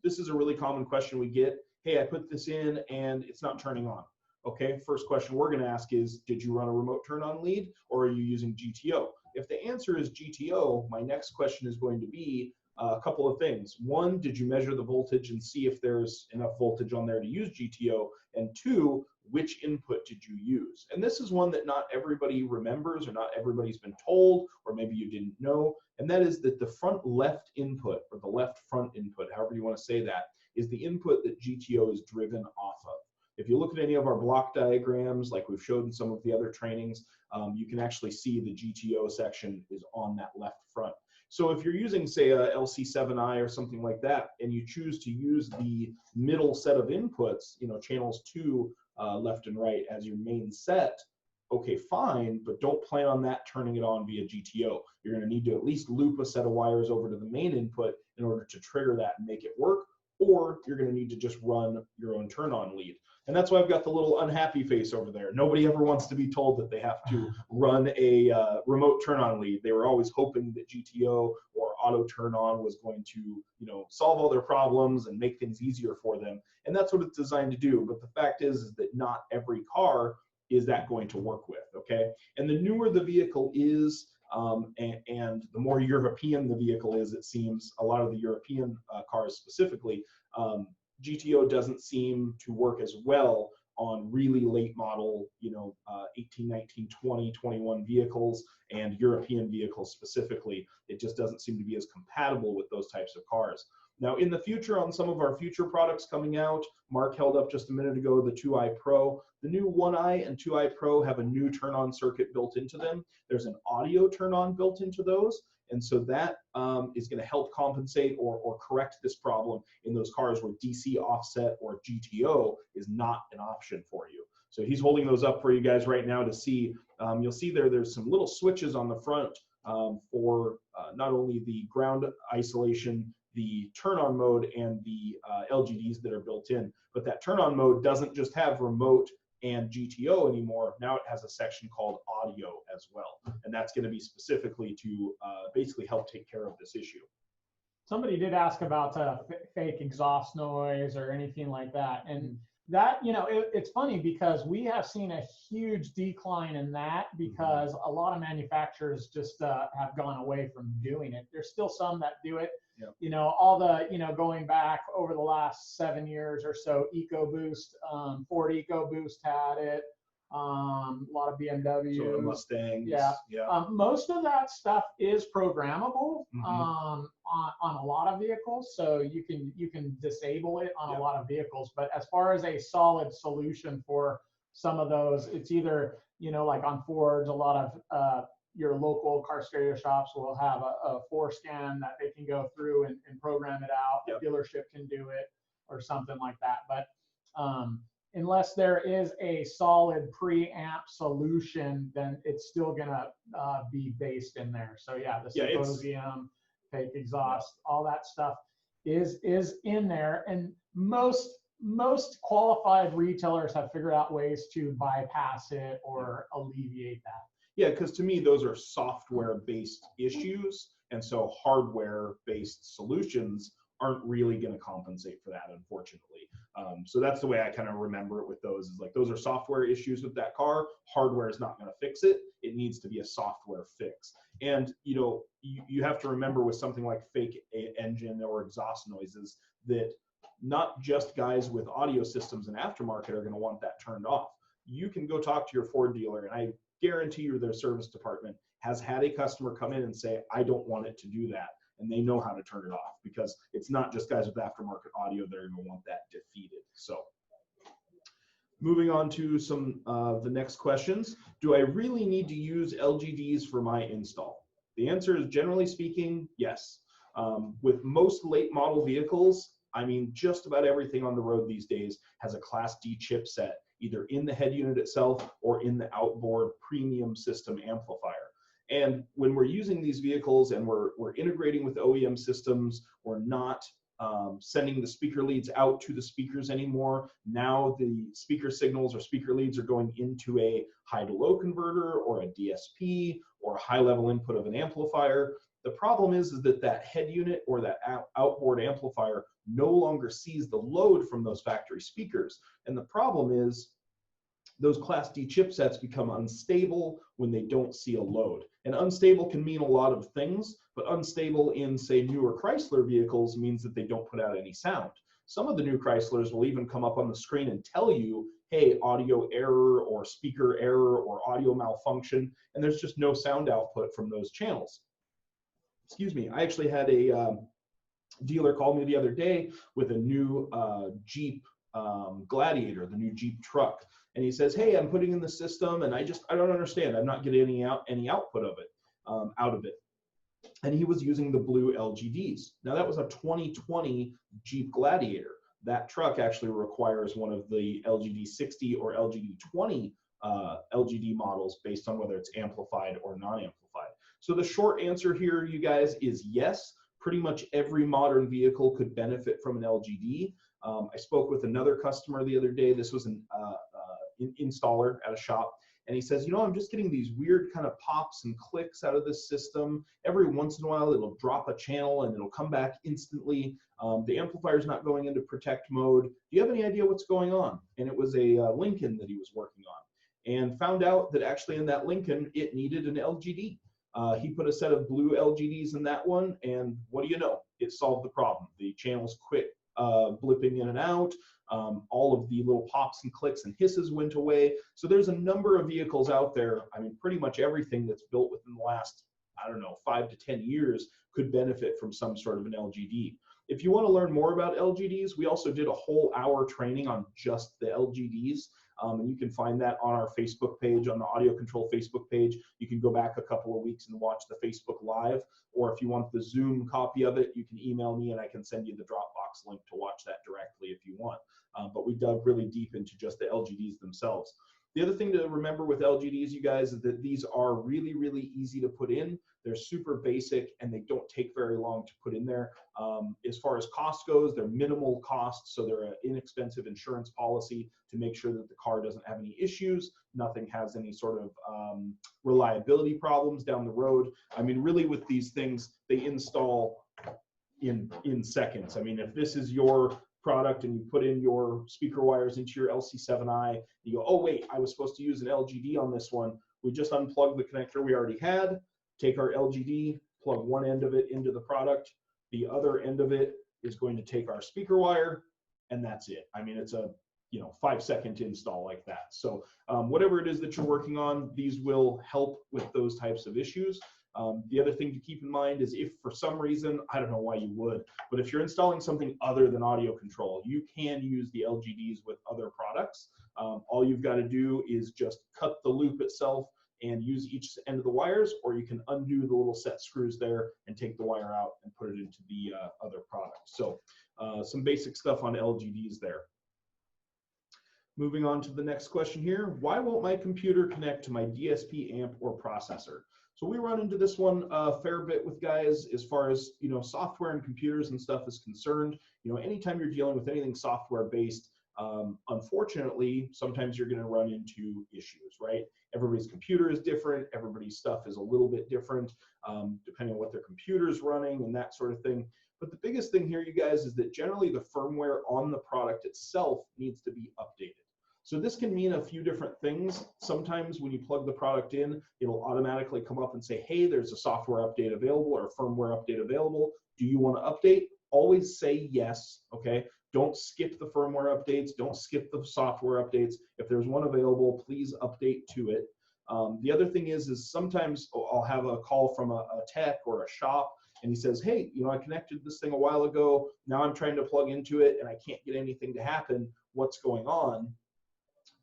This is a really common question we get. Hey, I put this in and it's not turning on. Okay, first question we're going to ask is, did you run a remote turn-on lead or are you using GTO? If the answer is GTO, my next question is going to be, a couple of things. One, did you measure the voltage and see if there's enough voltage on there to use GTO? And two, which input did you use? And this is one that not everybody remembers, or not everybody's been told, or maybe you didn't know. And that is that the front left input, or the left front input, however you want to say that, is the input that GTO is driven off of. If you look at any of our block diagrams, like we've showed in some of the other trainings, you can actually see the GTO section is on that left front. So if you're using, say, a LC7i or something like that, and you choose to use the middle set of inputs, channels 2 left and right as your main set, okay, fine, but don't plan on that turning it on via GTO. You're going to need to at least loop a set of wires over to the main input in order to trigger that and make it work, or you're going to need to just run your own turn-on lead. And that's why I've got the little unhappy face over there. Nobody ever wants to be told that they have to run a remote turn-on lead. They were always hoping that GTO or auto turn-on was going to, solve all their problems and make things easier for them. And that's what it's designed to do. But the fact is that not every car is that going to work with, okay? And the newer the vehicle is, and the more European the vehicle is, it seems, a lot of the European cars specifically, GTO doesn't seem to work as well on really late model, 18, 19, 20, 21 vehicles and European vehicles specifically. It just doesn't seem to be as compatible with those types of cars. Now, in the future, on some of our future products coming out, Mark held up just a minute ago the 2i Pro. The new 1i and 2i Pro have a new turn-on circuit built into them. There's an audio turn-on built into those. And so that is going to help compensate or correct this problem in those cars where DC offset or GTO is not an option for you. So he's holding those up for you guys right now to see. You'll see there's some little switches on the front for not only the ground isolation, the turn-on mode, and the LGDs that are built in. But that turn-on mode doesn't just have remote and GTO anymore. Now it has a section called audio as well. And that's going to be specifically to basically help take care of this issue. Somebody did ask about fake exhaust noise or anything like that. And that, it's funny because we have seen a huge decline in that because a lot of manufacturers just have gone away from doing it. There's still some that do it. Yep. All the, going back over the last 7 years or so, EcoBoost, Ford EcoBoost had it. A lot of BMW. So the Mustangs. Yeah. Most of that stuff is programmable on a lot of vehicles, so you can disable it on a lot of vehicles. But as far as a solid solution for some of those, it's either like on Fords, a lot of your local car stereo shops will have a 4scan that they can go through and program it out. Yep. The dealership can do it or something like that. But unless there is a solid preamp solution, then it's still gonna be based in there. So yeah, the symposium, fake exhaust, all that stuff is in there, and most qualified retailers have figured out ways to bypass it or alleviate that. Yeah, because to me, those are software-based issues, and so hardware-based solutions aren't really going to compensate for that, unfortunately. So that's the way I kind of remember it with those, is like those are software issues with that car. Hardware is not going to fix it. It needs to be a software fix. And you have to remember with something like fake engine or exhaust noises that not just guys with audio systems and aftermarket are going to want that turned off. You can go talk to your Ford dealer, and I guarantee you their service department has had a customer come in and say, I don't want it to do that. And they know how to turn it off, because it's not just guys with aftermarket audio that are going to want that defeated. So moving on to some of the next questions. Do I really need to use LGDs for my install? The answer is, generally speaking, yes. With most late model vehicles, I mean, just about everything on the road these days has a Class D chipset, either in the head unit itself or in the outboard premium system amplifier. And when we're using these vehicles and we're integrating with OEM systems, we're not sending the speaker leads out to the speakers anymore. Now the speaker signals or speaker leads are going into a high to low converter or a DSP or a high level input of an amplifier. The problem is that head unit or that outboard amplifier no longer sees the load from those factory speakers. And the problem is those Class D chipsets become unstable when they don't see a load. And unstable can mean a lot of things, but unstable in, say, newer Chrysler vehicles means that they don't put out any sound. Some of the new Chryslers will even come up on the screen and tell you, hey, audio error or speaker error or audio malfunction, and there's just no sound output from those channels. Excuse me, I actually had a dealer call me the other day with a new Jeep Gladiator, the new Jeep truck. And he says, hey, I'm putting in the system and I don't understand. I'm not getting any output of it, out of it. And he was using the blue LGDs. Now that was a 2020 Jeep Gladiator. That truck actually requires one of the LGD 60 or LGD 20 LGD models based on whether it's amplified or non-amplified. So the short answer here, you guys, is yes. Pretty much every modern vehicle could benefit from an LGD. I spoke with another customer the other day. This was an installer at a shop. And he says, you know, I'm just getting these weird kind of pops and clicks out of this system. Every once in a while, it'll drop a channel and it'll come back instantly. The amplifier's not going into protect mode. Do you have any idea what's going on? And it was a Lincoln that he was working on. And found out that actually in that Lincoln, it needed an LGD. He put a set of blue LGDs in that one, and what do you know? It solved the problem. The channels quit blipping in and out. All of the little pops and clicks and hisses went away. So there's a number of vehicles out there. I mean, pretty much everything that's built within the last, I don't know, 5 to 10 years could benefit from some sort of an LGD. If you want to learn more about LGDs, we also did a whole hour training on just the LGDs. And you can find that on our Facebook page, on the AudioControl Facebook page. You can go back a couple of weeks and watch the Facebook Live, or if you want the Zoom copy of it, you can email me and I can send you the Dropbox link to watch that directly if you want. But we dug really deep into just the LGDs themselves. The other thing to remember with LGDs, you guys, is that these are really, really easy to put in. They're super basic and they don't take very long to put in there. As far as cost goes, they're minimal costs, so they're an inexpensive insurance policy to make sure that the car doesn't have any issues, nothing has any sort of reliability problems down the road. I mean, really with these things, they install in seconds. I mean, if this is your product and you put in your speaker wires into your LC7i, you go, oh wait, I was supposed to use an LGD on this one. We just unplugged the connector we already had, take our LGD, plug one end of it into the product, the other end of it is going to take our speaker wire, and that's it. I mean, it's a 5-second install like that. So whatever it is that you're working on, these will help with those types of issues. The other thing to keep in mind is if for some reason, I don't know why you would, but if you're installing something other than AudioControl, you can use the LGDs with other products. All you've got to do is just cut the loop itself and use each end of the wires, or you can undo the little set screws there and take the wire out and put it into the other product. So some basic stuff on LGDs there. Moving on to the next question here. Why won't my computer connect to my DSP amp or processor? So we run into this one a fair bit with guys as far as, software and computers and stuff is concerned. Anytime you're dealing with anything software based, unfortunately, sometimes you're going to run into issues, right? Everybody's computer is different. Everybody's stuff is a little bit different, depending on what their computer is running and that sort of thing. But the biggest thing here, you guys, is that generally the firmware on the product itself needs to be updated. So this can mean a few different things. Sometimes when you plug the product in, it'll automatically come up and say, hey, there's a software update available or a firmware update available. Do you want to update? Always say yes, okay? Don't skip the firmware updates. Don't skip the software updates. If there's one available, please update to it. The other thing is sometimes I'll have a call from a tech or a shop, and he says, hey, I connected this thing a while ago. Now I'm trying to plug into it, and I can't get anything to happen. What's going on?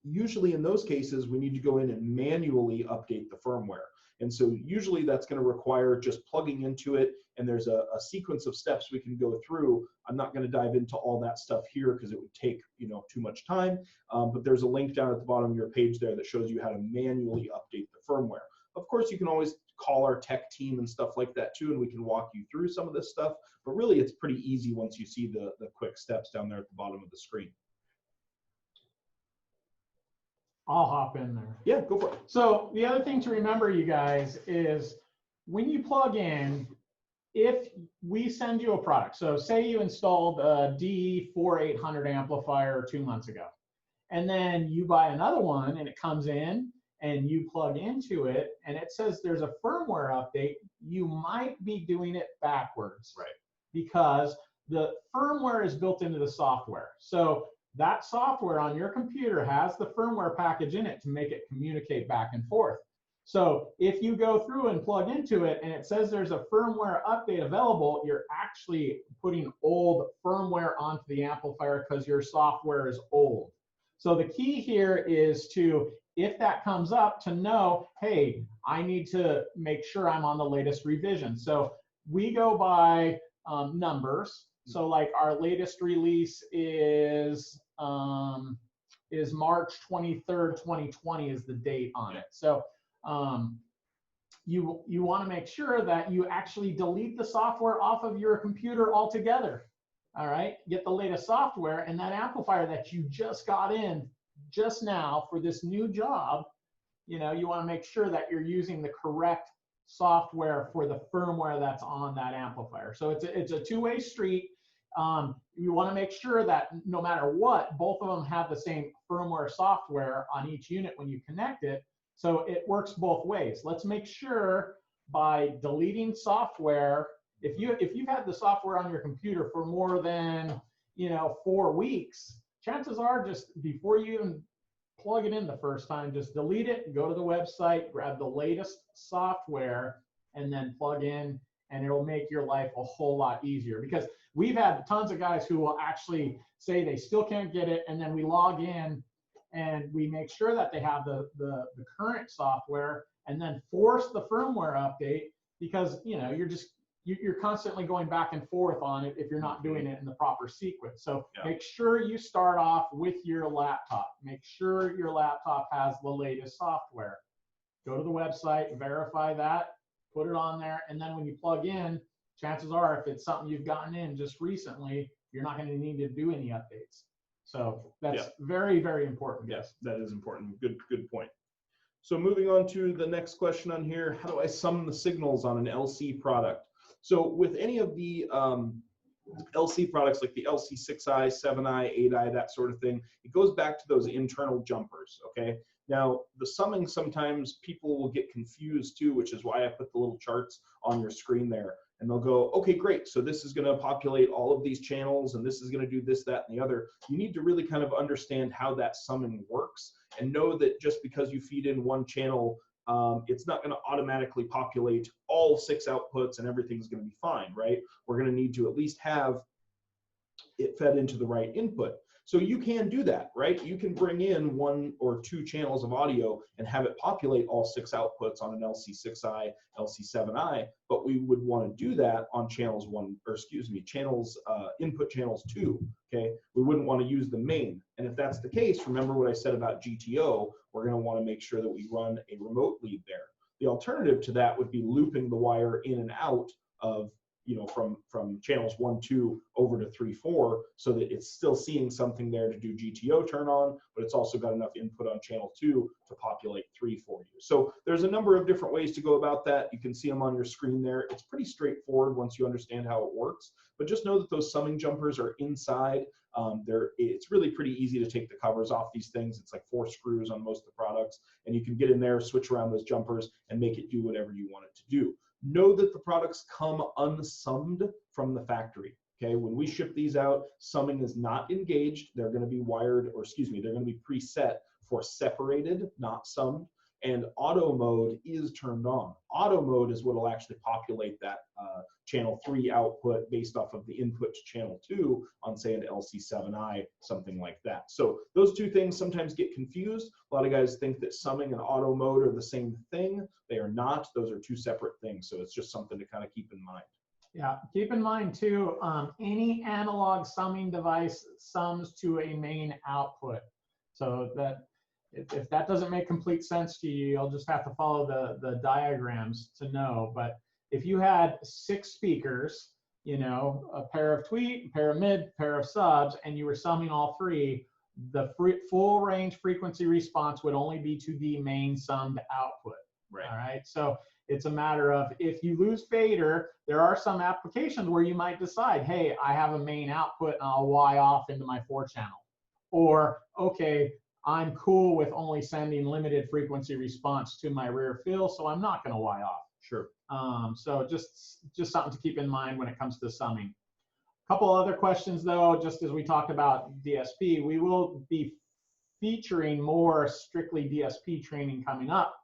Usually in those cases, we need to go in and manually update the firmware. And so usually that's going to require just plugging into it, and there's a sequence of steps we can go through. I'm not going to dive into all that stuff here because it would take too much time, but there's a link down at the bottom of your page there that shows you how to manually update the firmware. Of course, you can always call our tech team and stuff like that too, and we can walk you through some of this stuff, but really it's pretty easy once you see the quick steps down there at the bottom of the screen. I'll hop in there. Yeah, go for it. So the other thing to remember, you guys, is when you plug in, if we send you a product, so say you installed a D4800 amplifier 2 months ago, and then you buy another one and it comes in and you plug into it and it says there's a firmware update, you might be doing it backwards. Right. Because the firmware is built into the software. So that software on your computer has the firmware package in it to make it communicate back and forth. So if you go through and plug into it and it says there's a firmware update available, you're actually putting old firmware onto the amplifier because your software is old. So the key here is to, if that comes up, to know, hey, I need to make sure I'm on the latest revision. So we go by numbers. So like our latest release is March 23rd, 2020 is the date on it. So you want to make sure that you actually delete the software off of your computer altogether. All right, get the latest software, and that amplifier that you just got in just now for this new job, you know, you want to make sure that you're using the correct software for the firmware that's on that amplifier. So it's a two-way street. You want to make sure that no matter what, both of them have the same firmware software on each unit when you connect it. So it works both ways. Let's make sure by deleting software, if you've had the software on your computer for more than 4 weeks, chances are just before you even plug it in the first time, just delete it, go to the website, grab the latest software, and then plug in, and it'll make your life a whole lot easier. Because we've had tons of guys who will actually say they still can't get it, and then we log in and we make sure that they have the current software, and then force the firmware update, because you're constantly going back and forth on it if you're not doing it in the proper sequence. So make sure you start off with your laptop. Make sure your laptop has the latest software. Go to the website, verify that, put it on there, and then when you plug in, chances are if it's something you've gotten in just recently, you're not going to need to do any updates. So that's very, very important. Yes, that is important. Good point. So moving on to the next question on here, how do I sum the signals on an LC product? So with any of the LC products like the LC6i, 7i, 8i, that sort of thing, it goes back to those internal jumpers, okay? Now, the summing, sometimes people will get confused too, which is why I put the little charts on your screen there. And they'll go, okay, great, so this is going to populate all of these channels, and this is going to do this, that, and the other. You need to really kind of understand how that summing works, and know that just because you feed in one channel, it's not going to automatically populate all 6 outputs and everything's going to be fine, right? We're going to need to at least have it fed into the right input. So you can do that, right? You can bring in 1 or 2 channels of audio and have it populate all 6 outputs on an LC6i, LC7i, but we would want to do that on channels input channels 2, okay? We wouldn't want to use the main. And if that's the case, remember what I said about GTO, we're going to want to make sure that we run a remote lead there. The alternative to that would be looping the wire in and out of from channels 1, 2 over to 3, 4, so that it's still seeing something there to do GTO turn on, but it's also got enough input on channel 2 to populate 3 for you. So there's a number of different ways to go about that. You can see them on your screen there. It's pretty straightforward once you understand how it works, but just know that those summing jumpers are inside. It's really pretty easy to take the covers off these things. It's like 4 screws on most of the products, and you can get in there, switch around those jumpers, and make it do whatever you want it to do. Know that the products come unsummed from the factory. Okay, when we ship these out, summing is not engaged. They're going to be wired, or excuse me, they're going to be preset for separated, not summed. And auto mode is turned on. Auto mode is what will actually populate that channel 3 output based off of the input to channel 2 on, say, an LC7i, something like that. So those two things sometimes get confused. A lot of guys think that summing and auto mode are the same thing. They are not. Those are 2 separate things. So it's just something to kind of keep in mind. Yeah, keep in mind too, any analog summing device sums to a main output. So that if that doesn't make complete sense to you, you'll just have to follow the diagrams to know. But if you had 6 speakers, a pair of tweet, a pair of mid, a pair of subs, and you were summing all 3, the full range frequency response would only be to the main summed output. Right. All right. So it's a matter of, if you lose fader, there are some applications where you might decide, hey, I have a main output and I'll Y off into my 4 channel. or, okay, I'm cool with only sending limited frequency response to my rear fill, so I'm not going to Y off. Sure. So just something to keep in mind when it comes to summing. A couple other questions though, just as we talked about DSP, we will be featuring more strictly DSP training coming up,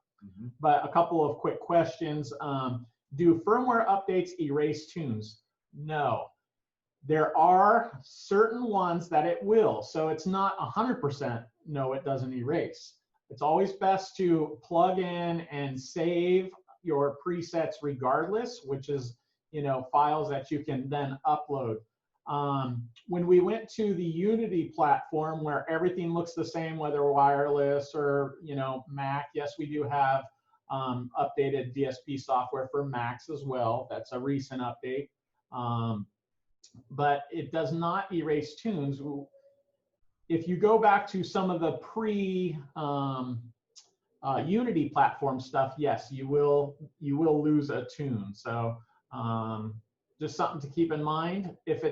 but a couple of quick questions. Do firmware updates erase tunes? No. There are certain ones that it will, so it's not 100% no, it doesn't erase. It's always best to plug in and save your presets regardless, which is, you know, files that you can then upload. When we went to the Unity platform where everything looks the same, whether wireless or, you know, Mac, yes, we do have updated DSP software for Macs as well. That's a recent update. But it does not erase tunes. If you go back to some of the Unity platform stuff, yes, you will lose a tune. So just something to keep in mind. If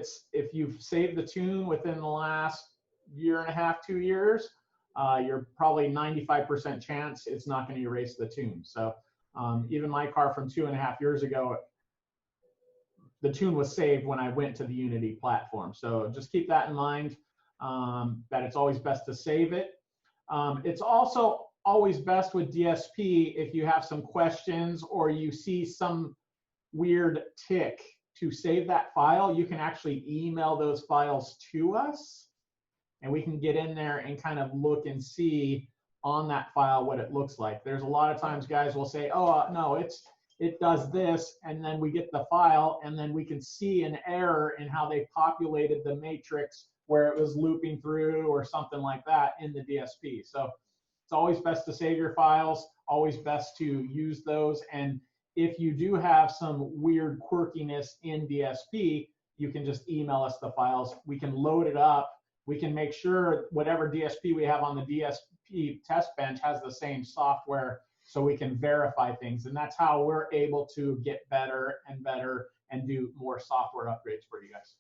you've saved the tune within the last year and a half, 2 years, you're probably 95% chance it's not going to erase the tune. So even my car from 2.5 years ago, the tune was saved when I went to the Unity platform. So just keep that in mind, that it's always best to save it. It's also always best with DSP if you have some questions or you see some weird tick to save that file, you can actually email those files to us and we can get in there and kind of look and see on that file what it looks like. There's a lot of times guys will say, oh, no, it does this, and then we get the file and then we can see an error in how they populated the matrix where it was looping through or something like that in the DSP. So it's always best to save your files, always best to use those. And if you do have some weird quirkiness in DSP, you can just email us the files. We can load it up. We can make sure whatever DSP we have on the DSP test bench has the same software so we can verify things. And that's how we're able to get better and better and do more software upgrades for you guys.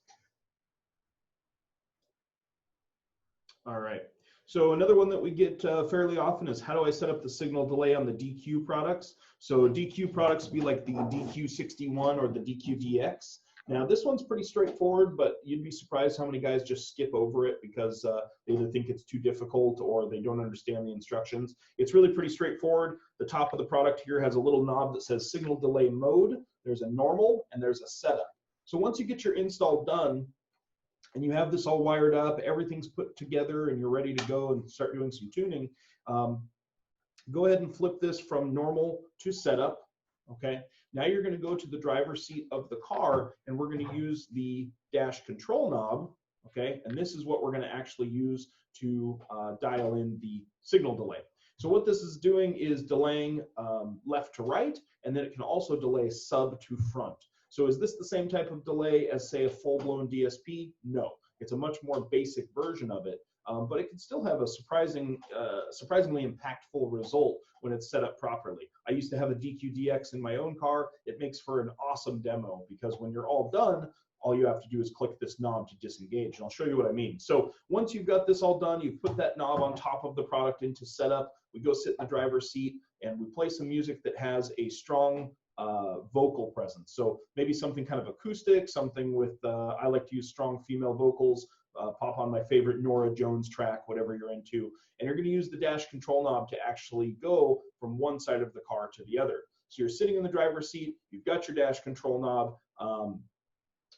All right. So another one that we get fairly often is how do I set up the signal delay on the DQ products? So DQ products would be like the DQ61 or the DQ-DX. Now this one's pretty straightforward, but you'd be surprised how many guys just skip over it because they either think it's too difficult or they don't understand the instructions. It's really pretty straightforward. The top of the product here has a little knob that says signal delay mode. There's a normal and there's a setup. So once you get your install done, and you have this all wired up, everything's put together, and you're ready to go and start doing some tuning, go ahead and flip this from normal to setup, okay? Now you're gonna go to the driver's seat of the car, and we're gonna use the dash control knob, okay? And this is what we're gonna actually use to dial in the signal delay. So what this is doing is delaying left to right, and then it can also delay sub to front. So is this the same type of delay as, say, a full-blown DSP? No, it's a much more basic version of it, but it can still have a surprisingly impactful result when it's set up properly. I used to have a DQ-DX in my own car. It makes for an awesome demo because when you're all done, all you have to do is click this knob to disengage, and I'll show you what I mean. So once you've got this all done, you've put that knob on top of the product into setup, we go sit in the driver's seat, and we play some music that has a strong vocal presence. So maybe something kind of acoustic, something with, I like to use strong female vocals, pop on my favorite Norah Jones track, whatever you're into. And you're gonna use the dash control knob to actually go from one side of the car to the other. So you're sitting in the driver's seat, you've got your dash control knob,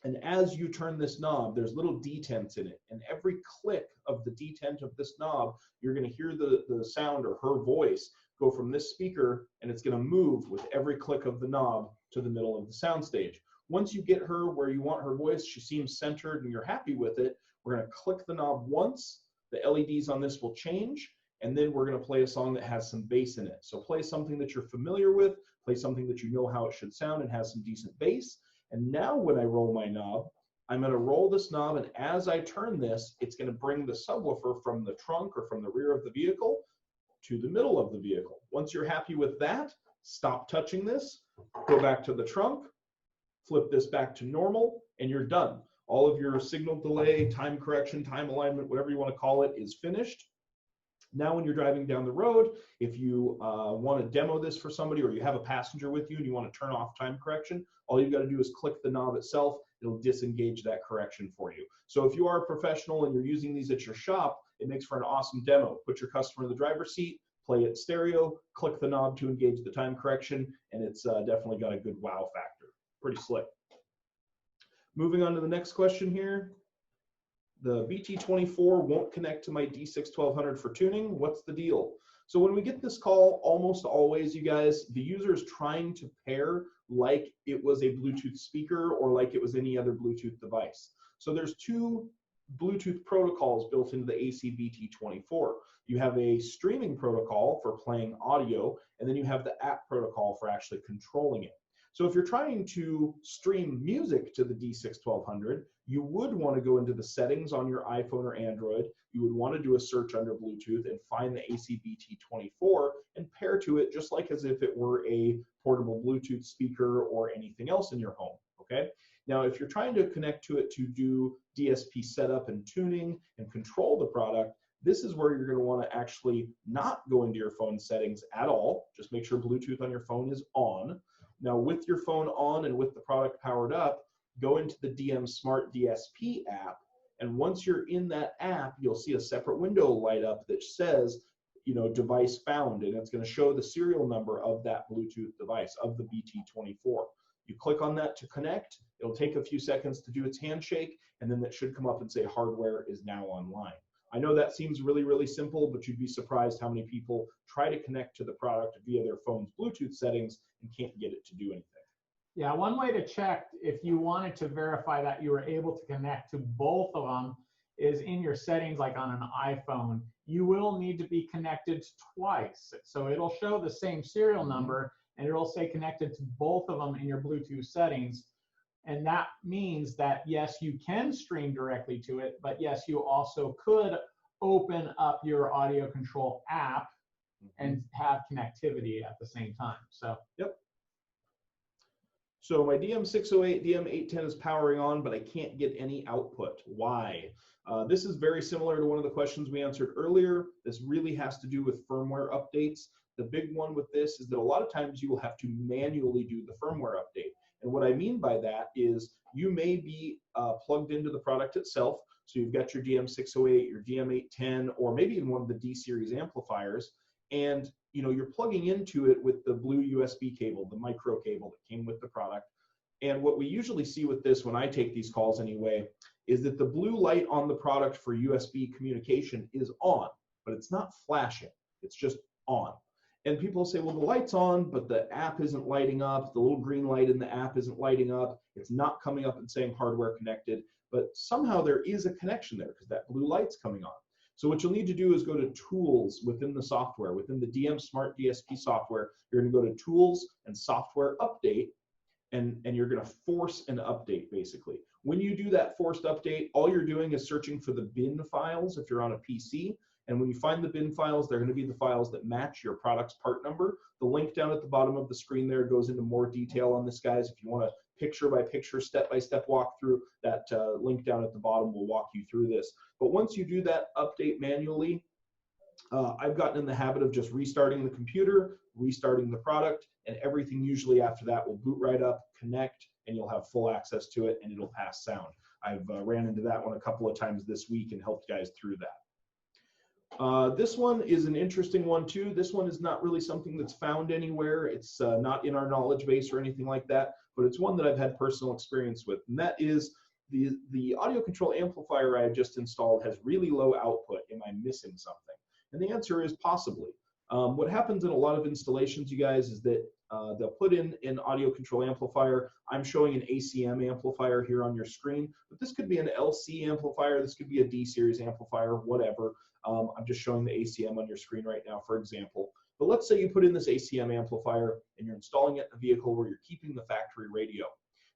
and as you turn this knob, there's little detents in it. And every click of the detent of this knob, you're gonna hear the sound or her voice go from this speaker, and it's going to move with every click of the knob to the middle of the soundstage. Once you get her where you want her voice, she seems centered and you're happy with it, we're going to click the knob once, the LEDs on this will change, and then we're going to play a song that has some bass in it. So play something that you're familiar with, play something that you know how it should sound and has some decent bass. And now when I roll my knob, I'm going to roll this knob, and as I turn this, it's going to bring the subwoofer from the trunk or from the rear of the vehicle to the middle of the vehicle. Once you're happy with that, stop touching this, go back to the trunk, flip this back to normal, and you're done. All of your signal delay, time correction, time alignment, whatever you want to call it, is finished. Now when you're driving down the road, if you want to demo this for somebody, or you have a passenger with you and you want to turn off time correction, all you've got to do is click the knob itself. It'll disengage that correction for you. So if you are a professional and you're using these at your shop, it makes for an awesome demo. Put your customer in the driver's seat, play it stereo, click the knob to engage the time correction, and it's definitely got a good wow factor. Pretty slick. Moving on to the next question here. The BT24 won't connect to my D6-1200 for tuning. What's the deal? So when we get this call, almost always, you guys, the user is trying to pair like it was a Bluetooth speaker or like it was any other Bluetooth device. So there's two Bluetooth protocols built into the AC BT24. You have a streaming protocol for playing audio, and then you have the app protocol for actually controlling it. So if you're trying to stream music to the D6-1200, you would want to go into the settings on your iPhone or Android. You would want to do a search under Bluetooth and find the ACBT24 and pair to it just like as if it were a portable Bluetooth speaker or anything else in your home, okay? Now, if you're trying to connect to it to do DSP setup and tuning and control the product, this is where you're going to want to actually not go into your phone settings at all. Just make sure Bluetooth on your phone is on. Now, with your phone on and with the product powered up, go into the DM Smart DSP app, and once you're in that app, you'll see a separate window light up that says, you know, device found, and it's going to show the serial number of that Bluetooth device, of the BT24. You click on that to connect. It'll take a few seconds to do its handshake, and then that should come up and say hardware is now online. I know that seems really, really simple, but you'd be surprised how many people try to connect to the product via their phone's Bluetooth settings and can't get it to do anything. Yeah, one way to check if you wanted to verify that you were able to connect to both of them is in your settings, like on an iPhone. You will need to be connected twice. So it'll show the same serial number and it'll say connected to both of them in your Bluetooth settings. And that means that, yes, you can stream directly to it, but yes, you also could open up your AudioControl app and have connectivity at the same time. So, yep. So my DM608, DM810 is powering on, but I can't get any output. Why? This is very similar to one of the questions we answered earlier. This really has to do with firmware updates. The big one with this is that a lot of times you will have to manually do the firmware update. And what I mean by that is you may be plugged into the product itself. So you've got your DM608, your DM810, or maybe even one of the D series amplifiers. And you know, you're plugging into it with the blue USB cable, the micro cable that came with the product. And what we usually see with this, when I take these calls anyway, is that the blue light on the product for USB communication is on, but it's not flashing. It's just on. And people say, well, the light's on, but the app isn't lighting up. The little green light in the app isn't lighting up. It's not coming up and saying hardware connected. But somehow there is a connection there because that blue light's coming on. So what you'll need to do is go to Tools within the software, within the DM Smart DSP software. You're going to go to Tools and Software Update, and you're going to force an update, basically. When you do that forced update, all you're doing is searching for the bin files if you're on a PC. And when you find the bin files, they're going to be the files that match your product's part number. The link down at the bottom of the screen there goes into more detail on this, guys. If you want a picture-by-picture, step-by-step walkthrough, that link down at the bottom will walk you through this. But once you do that update manually, I've gotten in the habit of just restarting the computer, restarting the product, and everything usually after that will boot right up, connect, and you'll have full access to it, and it'll pass sound. I've ran into that one a couple of times this week and helped guys through that. This one is an interesting one too. This one is not really something that's found anywhere. It's not in our knowledge base or anything like that, but it's one that I've had personal experience with, and that is the AudioControl amplifier I have just installed has really low output. Am I missing something? And the answer is possibly. What happens in a lot of installations, you guys, is that they'll put in an AudioControl amplifier. I'm showing an ACM amplifier here on your screen, but this could be an LC amplifier. This could be a D series amplifier, whatever. I'm just showing the ACM on your screen right now, for example. But let's say you put in this ACM amplifier and you're installing it in a vehicle where you're keeping the factory radio.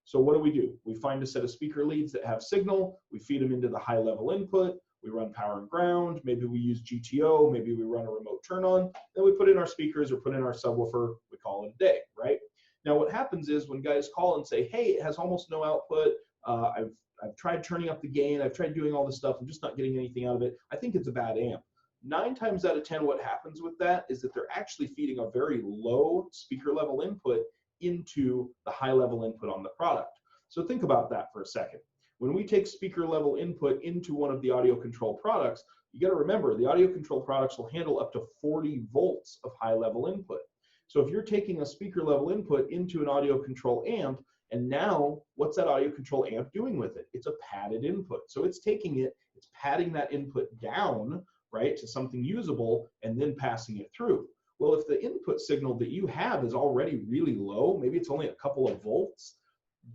So what do? We find a set of speaker leads that have signal. We feed them into the high level input. We run power and ground. Maybe we use GTO. Maybe we run a remote turn on. Then we put in our speakers or put in our subwoofer. We call it a day, right? Now what happens is when guys call and say, hey, it has almost no output. I've I've tried turning up the gain, I've tried doing all this stuff, I'm just not getting anything out of it. I think it's a bad amp. 9 times out of 10, what happens with that is that they're actually feeding a very low speaker level input into the high level input on the product. So think about that for a second. When we take speaker level input into one of the AudioControl products, you got to remember the AudioControl products will handle up to 40 volts of high level input. So if you're taking a speaker level input into an AudioControl amp, and now what's that AudioControl amp doing with it? It's a padded input. So it's taking it, it's padding that input down, right, to something usable, and then passing it through. Well, if the input signal that you have is already really low, maybe it's only a couple of volts,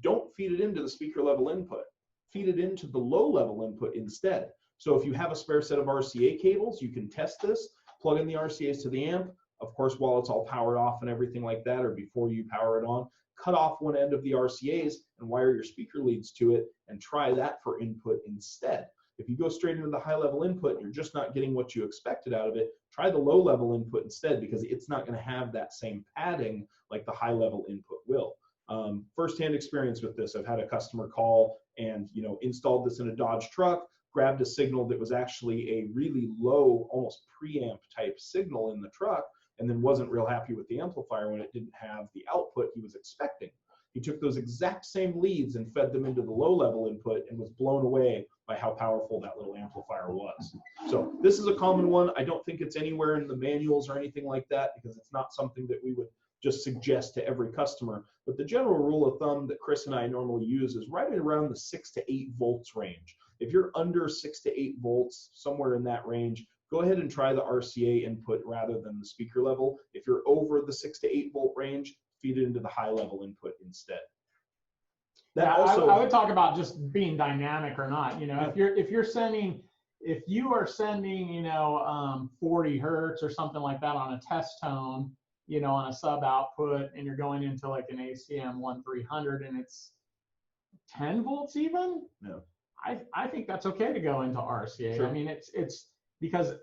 don't feed it into the speaker level input. Feed it into the low level input instead. So if you have a spare set of RCA cables, you can test this, plug in the RCAs to the amp, of course, while it's all powered off and everything like that, or before you power it on, cut off one end of the RCAs and wire your speaker leads to it and try that for input instead. If you go straight into the high level input and you're just not getting what you expected out of it, try the low level input instead, because it's not going to have that same padding like the high level input will. First-hand experience with this. I've had a customer call and installed this in a Dodge truck, grabbed a signal that was actually a really low, almost preamp type signal in the truck, and then wasn't real happy with the amplifier when it didn't have the output he was expecting. He took those exact same leads and fed them into the low level input and was blown away by how powerful that little amplifier was. So this is a common one. I don't think it's anywhere in the manuals or anything like that, because it's not something that we would just suggest to every customer. But the general rule of thumb that Chris and I normally use is right around the 6 to 8 volts range. If you're under 6 to 8 volts, somewhere in that range, go ahead and try the RCA input rather than the speaker level. If you're over the 6 to 8 volt range, feed it into the high level input instead. That also, I would talk about just being dynamic or not. If you are sending 40 hertz or something like that on a test tone, on a sub output, and you're going into like an ACM 1300 and it's 10 volts even, no, I think that's okay to go into RCA. Sure. I mean, it's because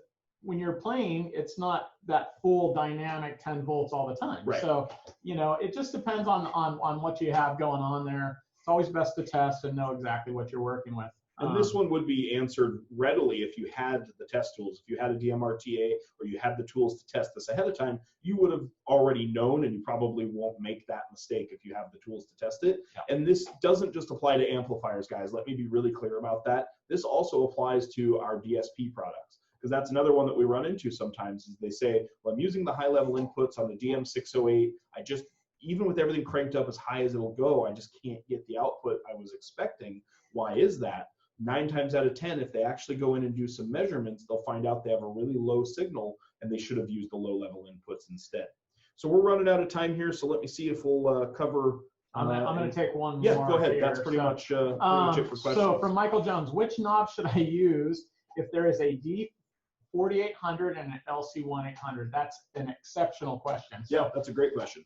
when you're playing, it's not that full dynamic 10 volts all the time. Right. So, it just depends on what you have going on there. It's always best to test and know exactly what you're working with. And this one would be answered readily if you had the test tools. If you had a DMRTA or you had the tools to test this ahead of time, you would have already known, and you probably won't make that mistake if you have the tools to test it. Yeah. And this doesn't just apply to amplifiers, guys. Let me be really clear about that. This also applies to our DSP products, because that's another one that we run into sometimes, is they say, well, I'm using the high level inputs on the DM608. Even with everything cranked up as high as it'll go, I just can't get the output I was expecting. Why is that? 9 times out of 10, if they actually go in and do some measurements, they'll find out they have a really low signal and they should have used the low level inputs instead. So we're running out of time here, so let me see if we'll cover. I'm going to take one more. Yeah, go ahead. Here. That's pretty much it for questions. So from Michael Jones, which knob should I use if there is a D4800 and an LC1800? That's an exceptional question. So, yeah, that's a great question.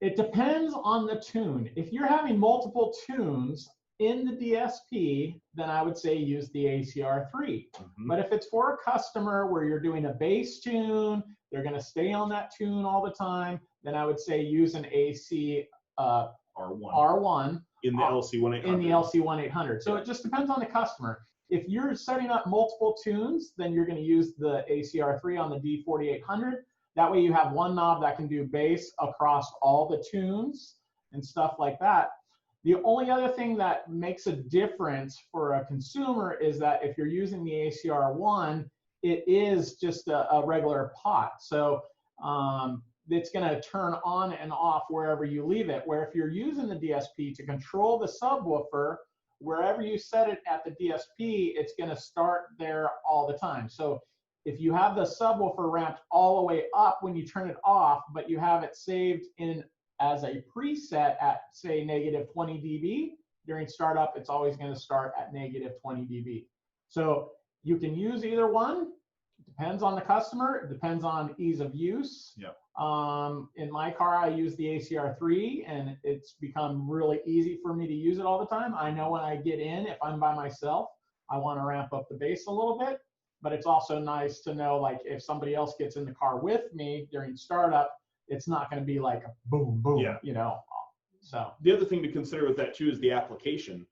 It depends on the tune. If you're having multiple tunes in the DSP, then I would say use the ACR3. Mm-hmm. But if it's for a customer where you're doing a bass tune, they're going to stay on that tune all the time, then I would say use an AC R1 in the LC1800. In the LC1800. So it just depends on the customer. If you're setting up multiple tunes, then you're going to use the ACR3 on the D4800. That way you have one knob that can do bass across all the tunes and stuff like that. The only other thing that makes a difference for a consumer is that if you're using the ACR1, it is just a regular pot. So it's going to turn on and off wherever you leave it. Where if you're using the DSP to control the subwoofer, wherever you set it at the DSP, it's going to start there all the time. So if you have the subwoofer ramped all the way up when you turn it off, but you have it saved in as a preset at, say, -20 dB, during startup, it's always going to start at -20 dB. So you can use either one. It depends on the customer. It depends on ease of use. Yeah. In my car, I use the ACR3, and it's become really easy for me to use it all the time. I know when I get in, if I'm by myself, I want to ramp up the bass a little bit. But it's also nice to know, like, if somebody else gets in the car with me during startup, it's not going to be like a boom, boom, yeah. So the other thing to consider with that too is the application.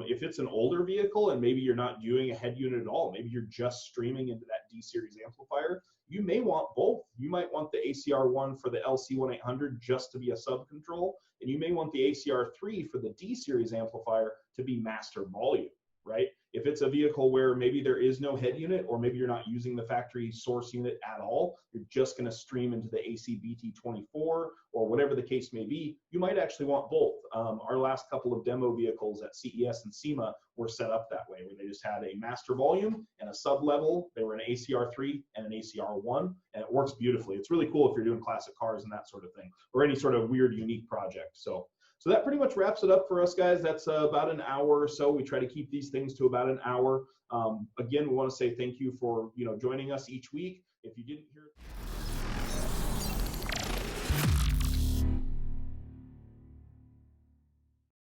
If it's an older vehicle and maybe you're not doing a head unit at all, maybe you're just streaming into that D series amplifier, you may want both. You might want the ACR1 for the LC1800 just to be a sub control, and you may want the ACR3 for the D series amplifier to be master volume, right? If it's a vehicle where maybe there is no head unit, or maybe you're not using the factory source unit at all, you're just going to stream into the AC-BT24 or whatever the case may be, you might actually want both. Our last couple of demo vehicles at CES and SEMA were set up that way, where they just had a master volume and a sub level. They were an ACR3 and an ACR1, and it works beautifully. It's really cool if you're doing classic cars and that sort of thing, or any sort of weird, unique project. So that pretty much wraps it up for us, guys. That's about an hour or so. We try to keep these things to about an hour. Again, we want to say thank you for joining us each week. If you didn't hear